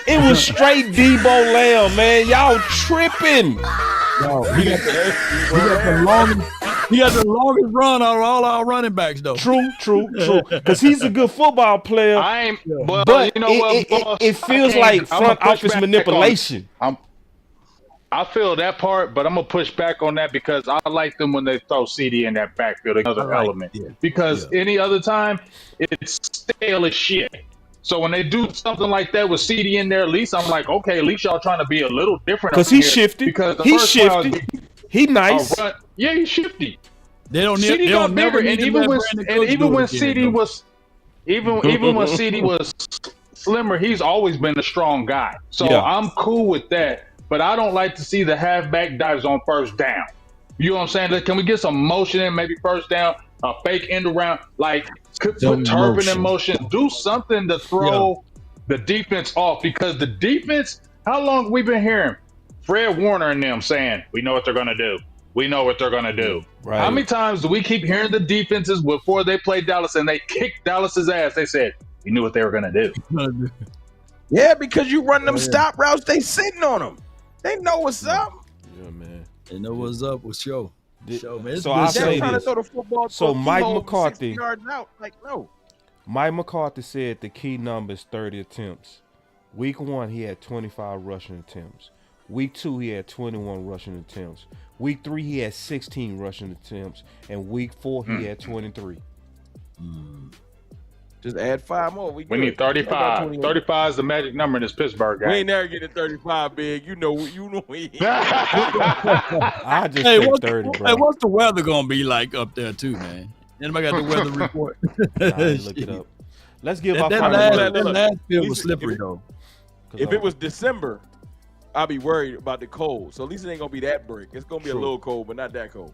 It was straight Debo Lamb, man. Y'all tripping. No, he got the longest run out of all our running backs, though. True. Because he's a good football player. But you know what? It feels like front office manipulation. I feel that part, but I'm gonna push back on that because I like them when they throw CD in that backfield, another element. Because any other time, it's stale as shit. So when they do something like that with CD in there, at least I'm like, okay, at least y'all trying to be a little different. Because he's shifty. Because he's shifty. He nice. Yeah, he's shifty. They don't CD never different. And even when CD was slimmer, he's always been a strong guy. So I'm cool with that. But I don't like to see the halfback dives on first down. You know what I'm saying? Like, can we get some motion in, maybe first down, a fake end around, like put Turpin in motion, do something to throw the defense off, because the defense, how long we been hearing Fred Warner and them saying, we know what they're going to do. We know what they're going to do. Right. How many times do we keep hearing the defenses before they played Dallas and they kicked Dallas's ass? They said, we knew what they were going to do. Yeah, because you run them stop routes, they sitting on them. They know what's up. Yeah, man. They know what's up with show. Man. So I say this. So Mike McCarthy. Yards out. Like, no. Mike McCarthy said the key number is 30 attempts. Week 1, he had 25 rushing attempts. Week 2, he had 21 rushing attempts. Week 3, he had 16 rushing attempts. And week 4, he had 23. Just add 5 more. We need 35. 35 is the magic number in this Pittsburgh game. We ain't never getting 35 big. You know we I just think 30, bro. Hey, what's the weather gonna be like up there too, man? Anybody got the weather report? Look it up. Let's give our that last field was slippery though. If it was December, I'd be worried about the cold. So at least it ain't gonna be that brick. It's gonna be a little cold, but not that cold.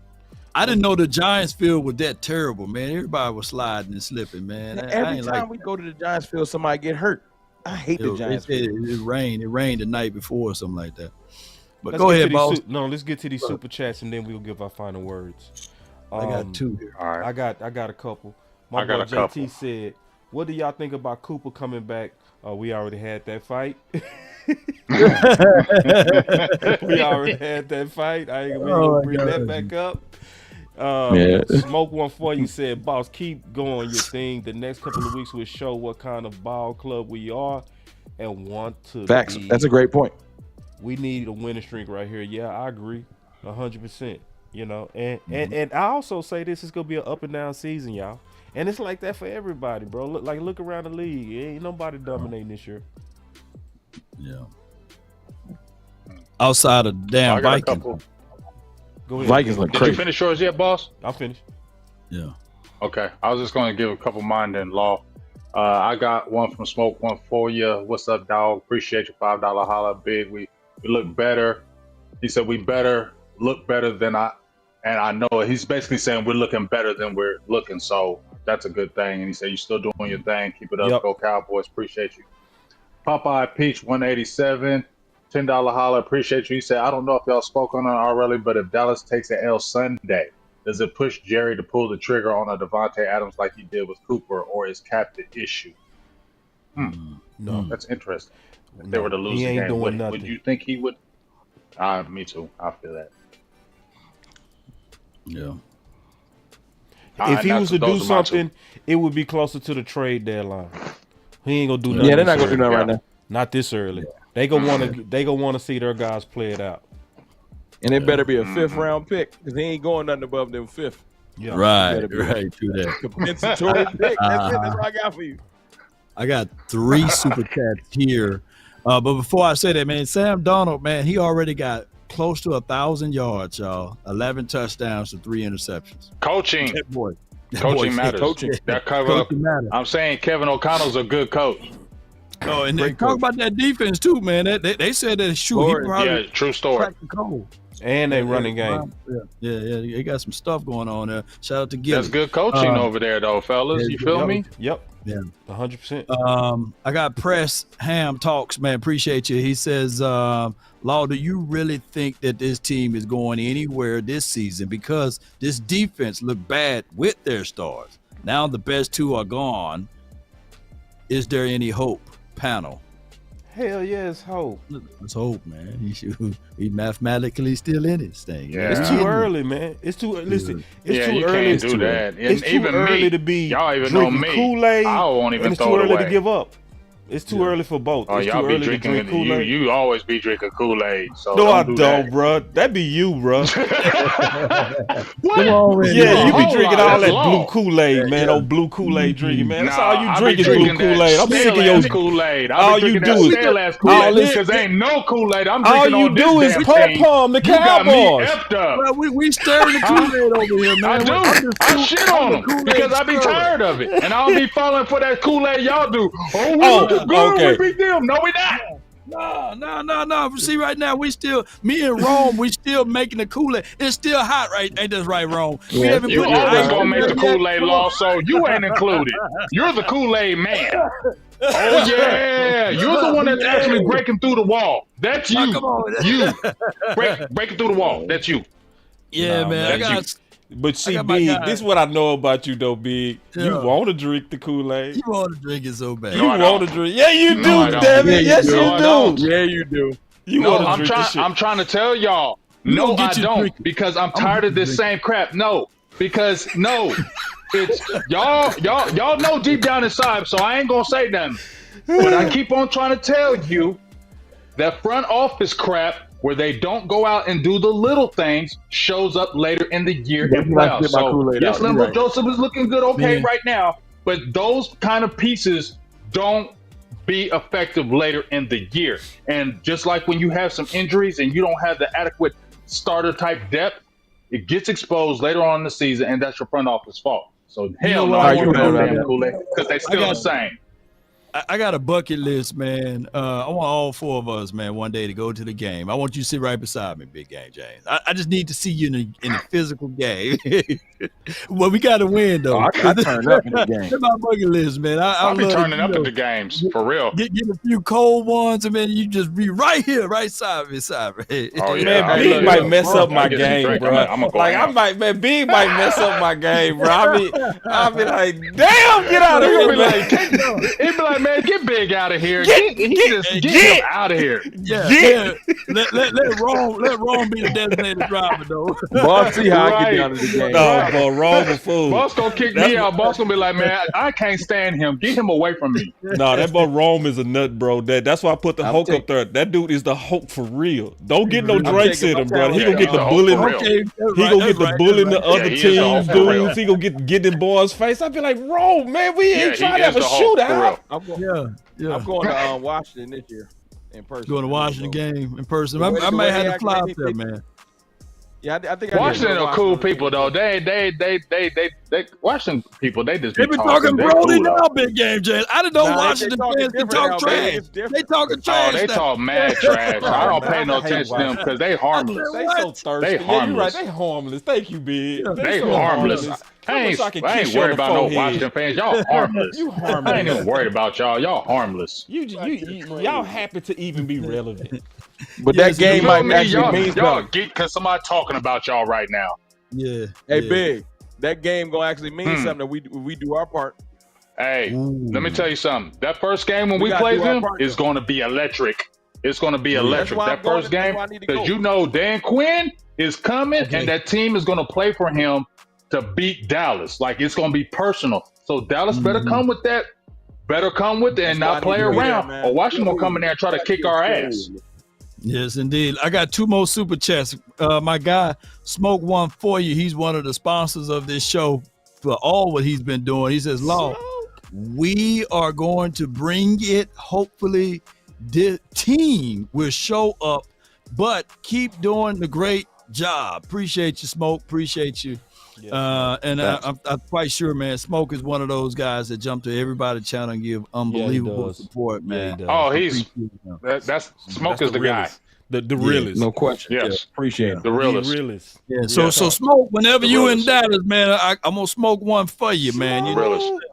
I didn't know the Giants field was that terrible, man. Everybody was sliding and slipping, man. Every time we go to the Giants field, somebody get hurt. I hate the Giants field. It rained. It rained the night before or something like that. But let's go ahead, boss. Let's get to these super chats and then we'll give our final words. I got 2 here. All right. I got a couple. My boy JT said, "What do y'all think about Cooper coming back?" We already had that fight. We already had that fight. We ain't gonna bring that back up. Smoke one for you said, "Boss, keep going your thing. The next couple of weeks will show what kind of ball club we are and want to Facts. be. That's a great point. We need a winning streak right here." Yeah, I agree, 100%. You know, and I also say this is gonna be an up and down season, y'all, and it's like that for everybody, bro. Look around the league. Ain't nobody dominating this year. Yeah. Outside of damn Vikings. Go ahead. Vikings look Did crazy. you finish yours yet, boss? I'm finished. Yeah. Okay. I was just going to give a couple mine then, Law. I got one from Smoke, one for you. What's up, dog? Appreciate your $5 holla. Big. We look better. He said we better look better than I know it. He's basically saying we're looking better than we're looking. So that's a good thing. And he said you're still doing your thing. Keep it up. Yep. Go Cowboys. Appreciate you. Popeye Peach 187. $10 holler, appreciate you. He said, I don't know if y'all spoke on it already, but if Dallas takes an L Sunday, does it push Jerry to pull the trigger on a Devontae Adams like he did with Cooper, or is Cap the issue? No. That's interesting. If they were to lose he the ain't game, doing nothing. would you think he would? Me too. I feel that. Yeah. If he was to do something, it would be closer to the trade deadline. He ain't gonna do nothing. Yeah, they're not gonna do nothing right now. Not this early. They gonna want to see their guys play it out. And it better be a 5th round pick, because he ain't going nothing above them 5th. Yeah. Right. True that. Compensatory pick. That's it. That's all I got for you. I got 3 super chats here. But before I say that, man, Sam Darnold, man, he already got close to 1,000 yards, y'all. 11 touchdowns to 3 interceptions. Coaching. That boy. Coaching matters. That coaching matters. I'm saying Kevin O'Connell's a good coach. Oh, and they talk about that defense too, man. They said that he probably true story. cracked the code. And they running game. Yeah. They got some stuff going on there. Shout out to Gilly. That's good coaching over there, though, fellas. You feel me? Yep. Yeah. 100%. I got Press Ham Talks, man. Appreciate you. He says, Law, do you really think that this team is going anywhere this season? Because this defense looked bad with their stars. Now the best two are gone. Is there any hope, panel? Hell yeah, it's hope. Let's hope, man. He mathematically still in this thing. Yeah. It's too early, man. It's too listen. It's too you early can't do that. And It's too even early me, to be y'all even know drinking me. Kool-Aid. I won't even and it's throw too it early away. to give up. It's too early for both. Oh, It's y'all too be early to drinking. drink Kool-Aid. You always be drinking Kool-Aid. So No, I do don't, that. bro. That be you, bro. What? Yeah, you be drinking all that blue long. Kool-Aid, man. Old blue Kool-Aid drinking, man. That's Nah, all you I be drink is blue drinking that Kool-Aid. I'm sick of stale-ass your Kool-Aid. all I be you drinking do that is stale-ass all Kool-Aid this- because ain't no Kool-Aid. I'm all drinking you on do this is damn thing. pom-pom the You got me Cowboys. effed up. Well, we stirring the Kool-Aid over here, man. I do. I shit on them because I be tired of it, and I'll be falling for that Kool-Aid y'all do. Oh, we looking good. okay. We beat them. No, we not. No. See, right now, me and Rome, we still making the Kool-Aid. It's still hot, right? Ain't that right, Rome? We haven't You put the always ice gonna in make there the yet. Kool-Aid law, so you ain't included. You're the Kool-Aid man. Oh yeah, you're the one that's actually breaking through the wall. That's you. come on. You breaking through the wall. That's you. Yeah, Nah, man. that's But see, got my Big, guy. this is what I know about you, though, Big. You Yeah. want to drink the Kool-Aid. You want to drink it so bad. You want to drink. Yeah, you No, do, I don't. damn it. Yeah, you Yes, do. you No, I do. don't. Yeah, you do. You No, want to I'm drink this shit. I'm trying to tell y'all. You No, gonna I get your don't, drink. because I'm tired of this same crap. No, because no, it's y'all know deep down inside. So I ain't gonna say nothing. But I keep on trying to tell you that front office crap, where they don't go out and do the little things, shows up later in the year Yeah, in you like to playoffs. get my So Kool-Aid yes, out. You're Limbo right. Joseph is looking good, okay, Man. right now. But those kind of pieces don't be effective later in the year. And just like when you have some injuries and you don't have the adequate starter type depth, it gets exposed later on in the season, and that's your front office fault. So hell no, what I I want do, no man? damn Kool-Aid because they still got- the same. I got a bucket list, man. I want all four of us, man, one day to go to the game. I want you to sit right beside me, Big Game James. I just need to see you in a physical game. Well, we got to win, though. I turn up in the game. That's my bucket list, man. I'll be love turning to, up you know, at the games for real. Get a few cold ones, and man, you just be right here, right side me. Oh, yeah. Man, Hey, Big look, might look, mess up my I get some game, drink. bro. I'm gonna go Like, ham. Big might mess up my game, bro. I'll be like, damn, get out of He'll here, be man. like, he'll be like, man, get Big out of here. Get Get him out of here. Yeah. Let Rome be the designated driver, though. Boss, see how I Right. get down to the game. No, bro, wrong a fool. Boss gonna kick me out. Boss gonna be like, man, I can't stand him. Get him away from me. No, that boy Rome is a nut, bro. That's why I put the I'm Hulk taking- up there. That dude is the Hulk for real. Don't get no I'm drinks taking in him, my bro. He talent. gonna get the Yeah, the bullying. Hulk for real. He gonna get the bullying the other Yeah, he is the Hulk teams for real. dudes. He gonna get in boys' face. I'd be like, Rome, man, we Yeah, ain't he trying to is have a the Hulk for shootout. real. I'm going to Washington this year in person. Going to Washington game in person. The way- I the might way have they to fly act, up there, man. Yeah, I think I Washington did. are cool people though. They Washington people. They just They be been talking They Brody cool, though. now, Big Game, James. I didn't know Nah, they Washington talking fans can different talk now, man. trash. It's different. They talking Oh, trash they now. talk mad trash. I don't pay no I hate attention to them Washington. because they harmless. They so thirsty. They Yeah, you right. harmless. They harmless. Thank you, Big. They so harmless. How I much I can ain't kiss you on worried the about no forehead? Washington fans. Y'all harmless. You I ain't even harmless. worried about y'all. Y'all harmless. Y'all happy to even be relevant. But Yes, that game You feel might me? actually Y'all, mean y'all something. geek because somebody talking about y'all right now. Yeah. Hey, yeah. Big, that game gonna actually mean something. That we do our part. Hey, let me tell you something. That first game when We we gotta play do our them part, is going to be electric. It's going to be electric. why That I'm going first to- that's game, why I need to because go. you know Dan Quinn is coming, Okay. and that team is going to play for him to beat Dallas. Like, it's going to be personal. So Dallas better come with that. Better come with it and That's not why I play need to be there, around. man. Or Washington will come in there and try to kick our ass. Yes, indeed. I got two more super chats. My guy, Smoke One For You, he's one of the sponsors of this show for all what he's been doing. He says, Law, we are going to bring it. Hopefully, the team will show up, but keep doing the great job. Appreciate you, Smoke. Appreciate you. And I'm quite sure, man, Smoke is one of those guys that jump to everybody's channel and give unbelievable does. support, man. he does. Oh, Appreciate him. that's Smoke is the guy. The realist. No question. Yes. Yeah, appreciate it. The realist. realist. Yeah. So smoke whenever The you in realist. Dallas, man. I'm gonna smoke one for you, man. You know. Realist.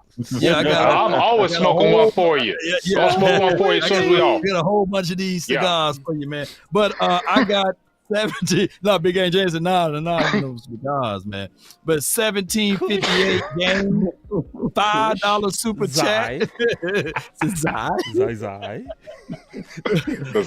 Yeah, I'm always smoking one for you. Yeah, I'll smoke one for you as soon as we off. Get a whole bunch of these Yeah. cigars for you, man. But I got 17. No, Big Game James said no cigars, man. But 1758 game, $5 super chat. Zai.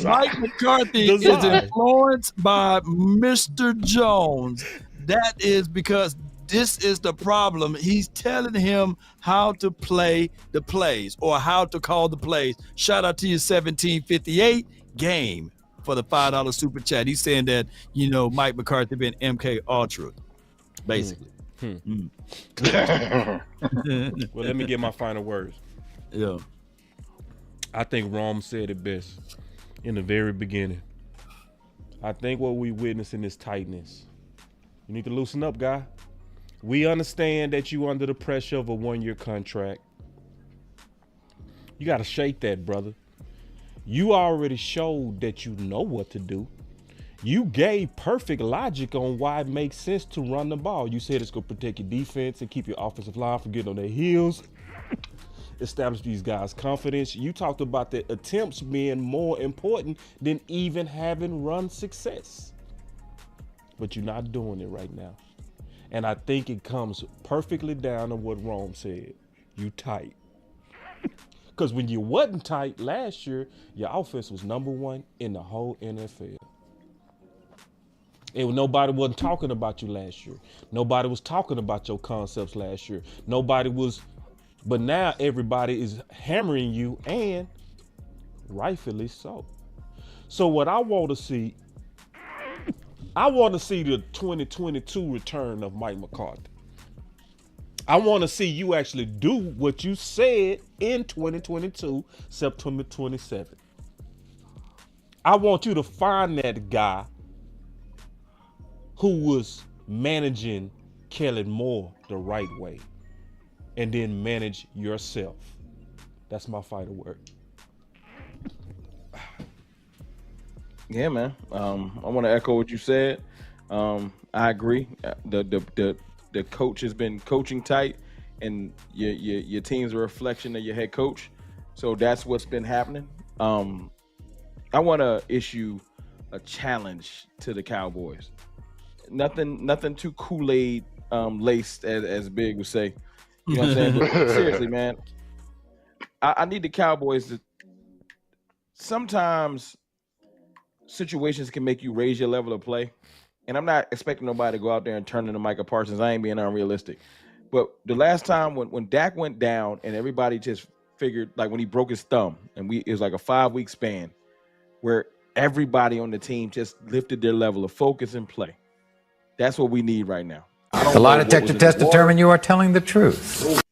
Mike McCarthy is influenced by Mr. Jones. That is because this is the problem. He's telling him how to play the plays or how to call the plays. Shout out to you, 1758 game for the $5 super chat. He's saying that, Mike McCarthy been MK Ultra, basically. Well, let me get my final words. Yeah. I think Rome said it best in the very beginning. I think what we witnessing is tightness. You need to loosen up, guy. We understand that you under the pressure of a 1-year contract. You got to shake that, brother. You already showed that you know what to do. You gave perfect logic on why it makes sense to run the ball. You said it's going to protect your defense and keep your offensive line from getting on their heels. Establish these guys' confidence. You talked about the attempts being more important than even having run success. But you're not doing it right now. And I think it comes perfectly down to what Rome said. You tight. Because when you wasn't tight last year, your offense was #1 in the whole NFL. Nobody wasn't talking about you last year. Nobody was talking about your concepts last year. But now everybody is hammering you, and rightfully so. So what I want to see, the 2022 return of Mike McCarthy. I want to see you actually do what you said in 2022, September 27th. I want you to find that guy who was managing Kellen Moore the right way, and then manage yourself. That's my final word. Yeah, man. I want to echo what you said. I agree. The coach has been coaching tight, and your team's a reflection of your head coach. So that's what's been happening. I want to issue a challenge to the Cowboys. Nothing too Kool-Aid laced, as Big would say. You know what I'm saying? But seriously, man, I need the Cowboys to. Sometimes situations can make you raise your level of play. And I'm not expecting nobody to go out there and turn into Micah Parsons. I ain't being unrealistic. But the last time when Dak went down and everybody just figured, like when he broke his thumb, and it was like a 5-week span where everybody on the team just lifted their level of focus and play. That's what we need right now. The lie detector test determined you are telling the truth.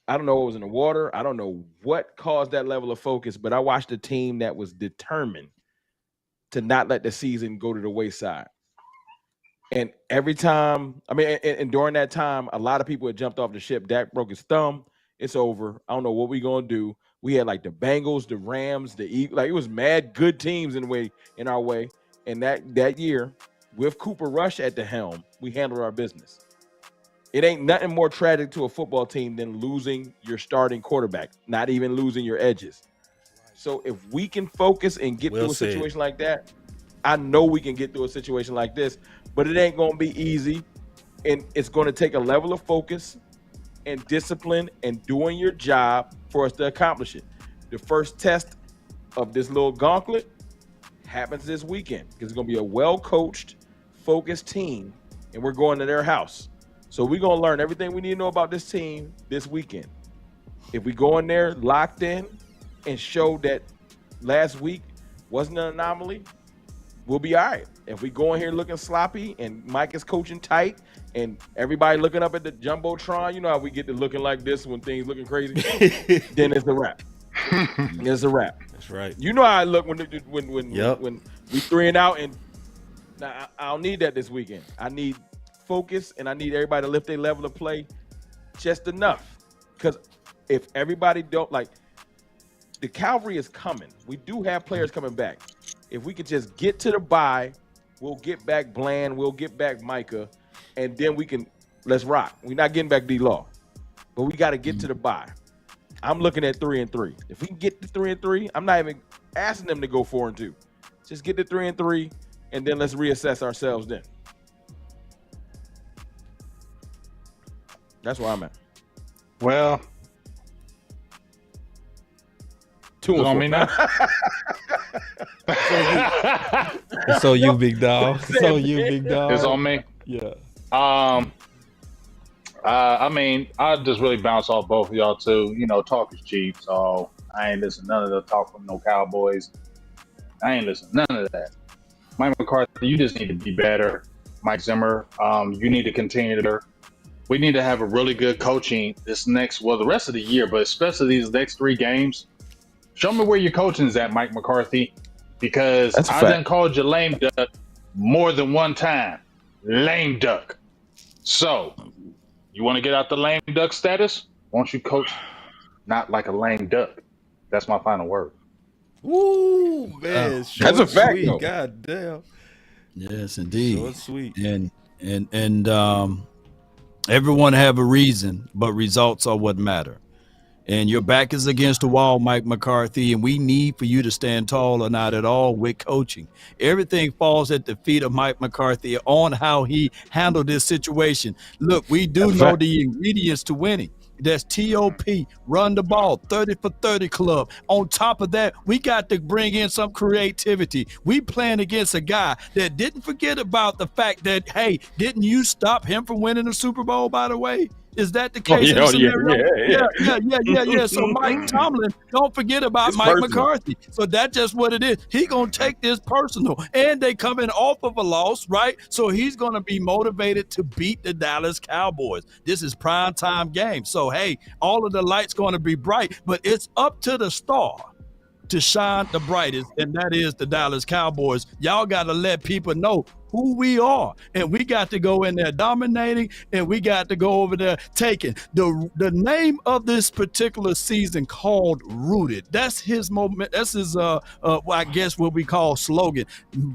I don't know what was in the water. I don't know what caused that level of focus, but I watched a team that was determined to not let the season go to the wayside. And every time, and during that time, a lot of people had jumped off the ship. Dak broke his thumb. It's over. I don't know what we're going to do. We had like the Bengals, the Rams, the Eagles. Like it was mad good teams in our way. And that year, with Cooper Rush at the helm, we handled our business. It ain't nothing more tragic to a football team than losing your starting quarterback, not even losing your edges. So if we can focus and get through a situation like that, I know we can get through a situation like this, but it ain't going to be easy. And it's going to take a level of focus and discipline and doing your job for us to accomplish it. The first test of this little gauntlet happens this weekend because it's going to be a well-coached, focused team, and we're going to their house. So we're going to learn everything we need to know about this team this weekend. If we go in there locked in and show that last week wasn't an anomaly, we'll be all right. If we go in here looking sloppy and Mike is coaching tight and everybody looking up at the Jumbotron, you know how we get to looking like this when things looking crazy, then it's a wrap. It's a wrap. That's right. You know how I look when we 3 and out, and now I don't need that this weekend. I need focus, and I need everybody to lift their level of play just enough. Because if everybody don't, like, the cavalry is coming. We do have players coming back. if we could just get to the bye, we'll get back Bland, we'll get back Micah, and then let's rock. We're not getting back D-Law, but we got to get to the bye. I'm looking at 3-3. If we can get to 3-3, I'm not even asking them to go 4-2. Just get to 3-3, and then let's reassess ourselves then. That's where I'm at. Well, 2 on me now. So you big dog. So you big dog. It's on me. Yeah. I mean, I just really bounce off both of y'all too. You know, talk is cheap, so I ain't listening to none of the talk from no Cowboys. I ain't listening to none of that. Mike McCarthy, you just need to be better. Mike Zimmer, you need to continue to. We need to have a really good coaching the rest of the year, but especially these next 3 games. Show me where your coaching's at, Mike McCarthy, because I done called you lame duck more than one time. Lame duck. So, you want to get out the lame duck status? Why don't you coach not like a lame duck? That's my final word. Woo, man. That's a fact. Sweet. God damn. Yes, indeed. Short, sweet. And everyone have a reason, but results are what matter. And your back is against the wall, Mike McCarthy, and we need for you to stand tall or not at all with coaching. Everything falls at the feet of Mike McCarthy on how he handled this situation. Look, we do know the ingredients to winning. That's TOP, run the ball, 30 for 30 club. On top of that, we got to bring in some creativity. We playing against a guy that didn't forget about the fact that, hey, didn't you stop him from winning the Super Bowl, by the way? Is that the case? Yeah. So Mike Tomlin, don't forget about Mike personal. McCarthy. So that's just what it is. He gonna take this personal, and they coming off of a loss, right? So he's gonna be motivated to beat the Dallas Cowboys. This is prime time game. So hey, all of the lights gonna be bright, but it's up to the star to shine the brightest, and that is the Dallas Cowboys. Y'all got to let people know who we are, and we got to go in there dominating, and we got to go over there taking the name of this particular season called Rooted. That's his moment. That's his I guess what we call slogan,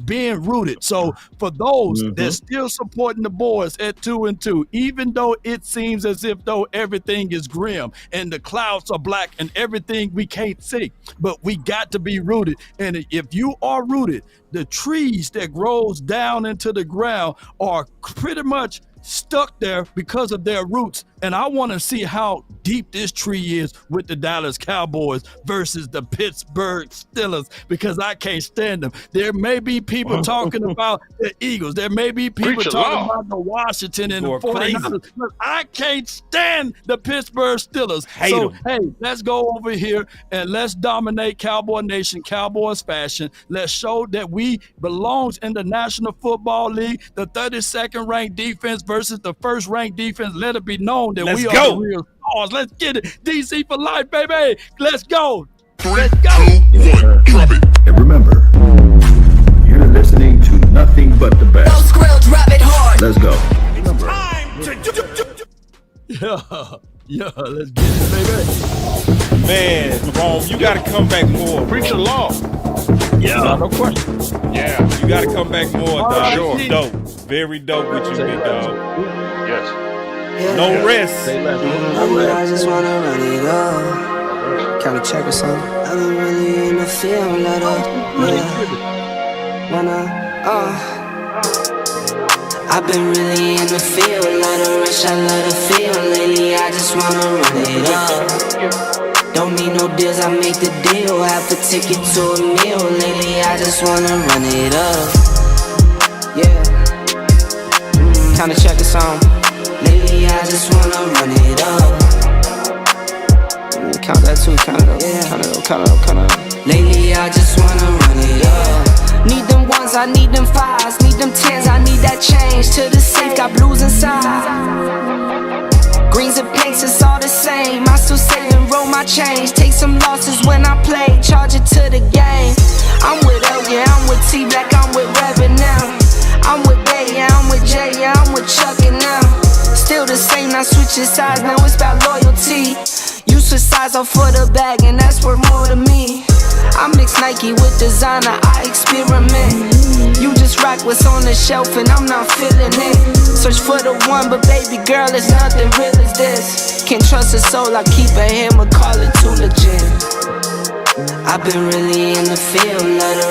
being rooted. So for those that's still supporting the boys at 2-2, even though it seems as if though everything is grim and the clouds are black and everything we can't see, but we got to be rooted. And if you are rooted, the trees that grows down into the ground are pretty much stuck there because of their roots. And I want to see how deep this tree is with the Dallas Cowboys versus the Pittsburgh Steelers, because I can't stand them. There may be people talking about the Eagles. There may be people talking about the Washington and the 49ers. But I can't stand the Pittsburgh Steelers. Hey, let's go over here and let's dominate Cowboy Nation, Cowboys fashion. Let's show that we belong in the National Football League, the 32nd ranked defense versus the first ranked defense. Let it be known that we are the real stars. Let's get it. DC for life, baby. Let's go. Let's go. And remember, you're listening to nothing but the best. Those grills, drop it hard. Let's go. Yeah, let's get it, baby. Man, Rome, you got to come back more. Preach the law. Yeah, no question. Yeah, you got to come back more, dog. Sure. Dope. Very dope with you, big dog. Yes. No rest. I just wanna run it up. Kinda check or something. I've been really in the field, let up. I've been really in the field, let her rush, I let her feel. Lately, I just wanna run it up. Don't need no deals, I make the deal. Half a ticket to a meal. Lately, I just wanna run it up. Yeah. Kinda check or something. Lately I just wanna run it up. Count that too, count it up, count it up. Lately I just wanna run it up. Need them ones, I need them fives. Need them tens, I need that change. To the safe, got blues inside. Greens and pinks, it's all the same. I still save and roll my change. Take some losses when I play, charge it to the game. I'm with L, yeah, I'm with T Black, I'm with Reverend now. I'm with Bay, yeah, I'm with Jay, yeah, I'm with Chuck and now. Still the same, not switching sides, now it's about loyalty. You switch sides off for the bag, and that's worth more to me. I mix night Nike with designer, I experiment. You just rock what's on the shelf and I'm not feeling it. Search for the one, but baby girl, it's nothing real as this. Can't trust a soul, I keep a hammer, call it too legit. I've been really in the field, let her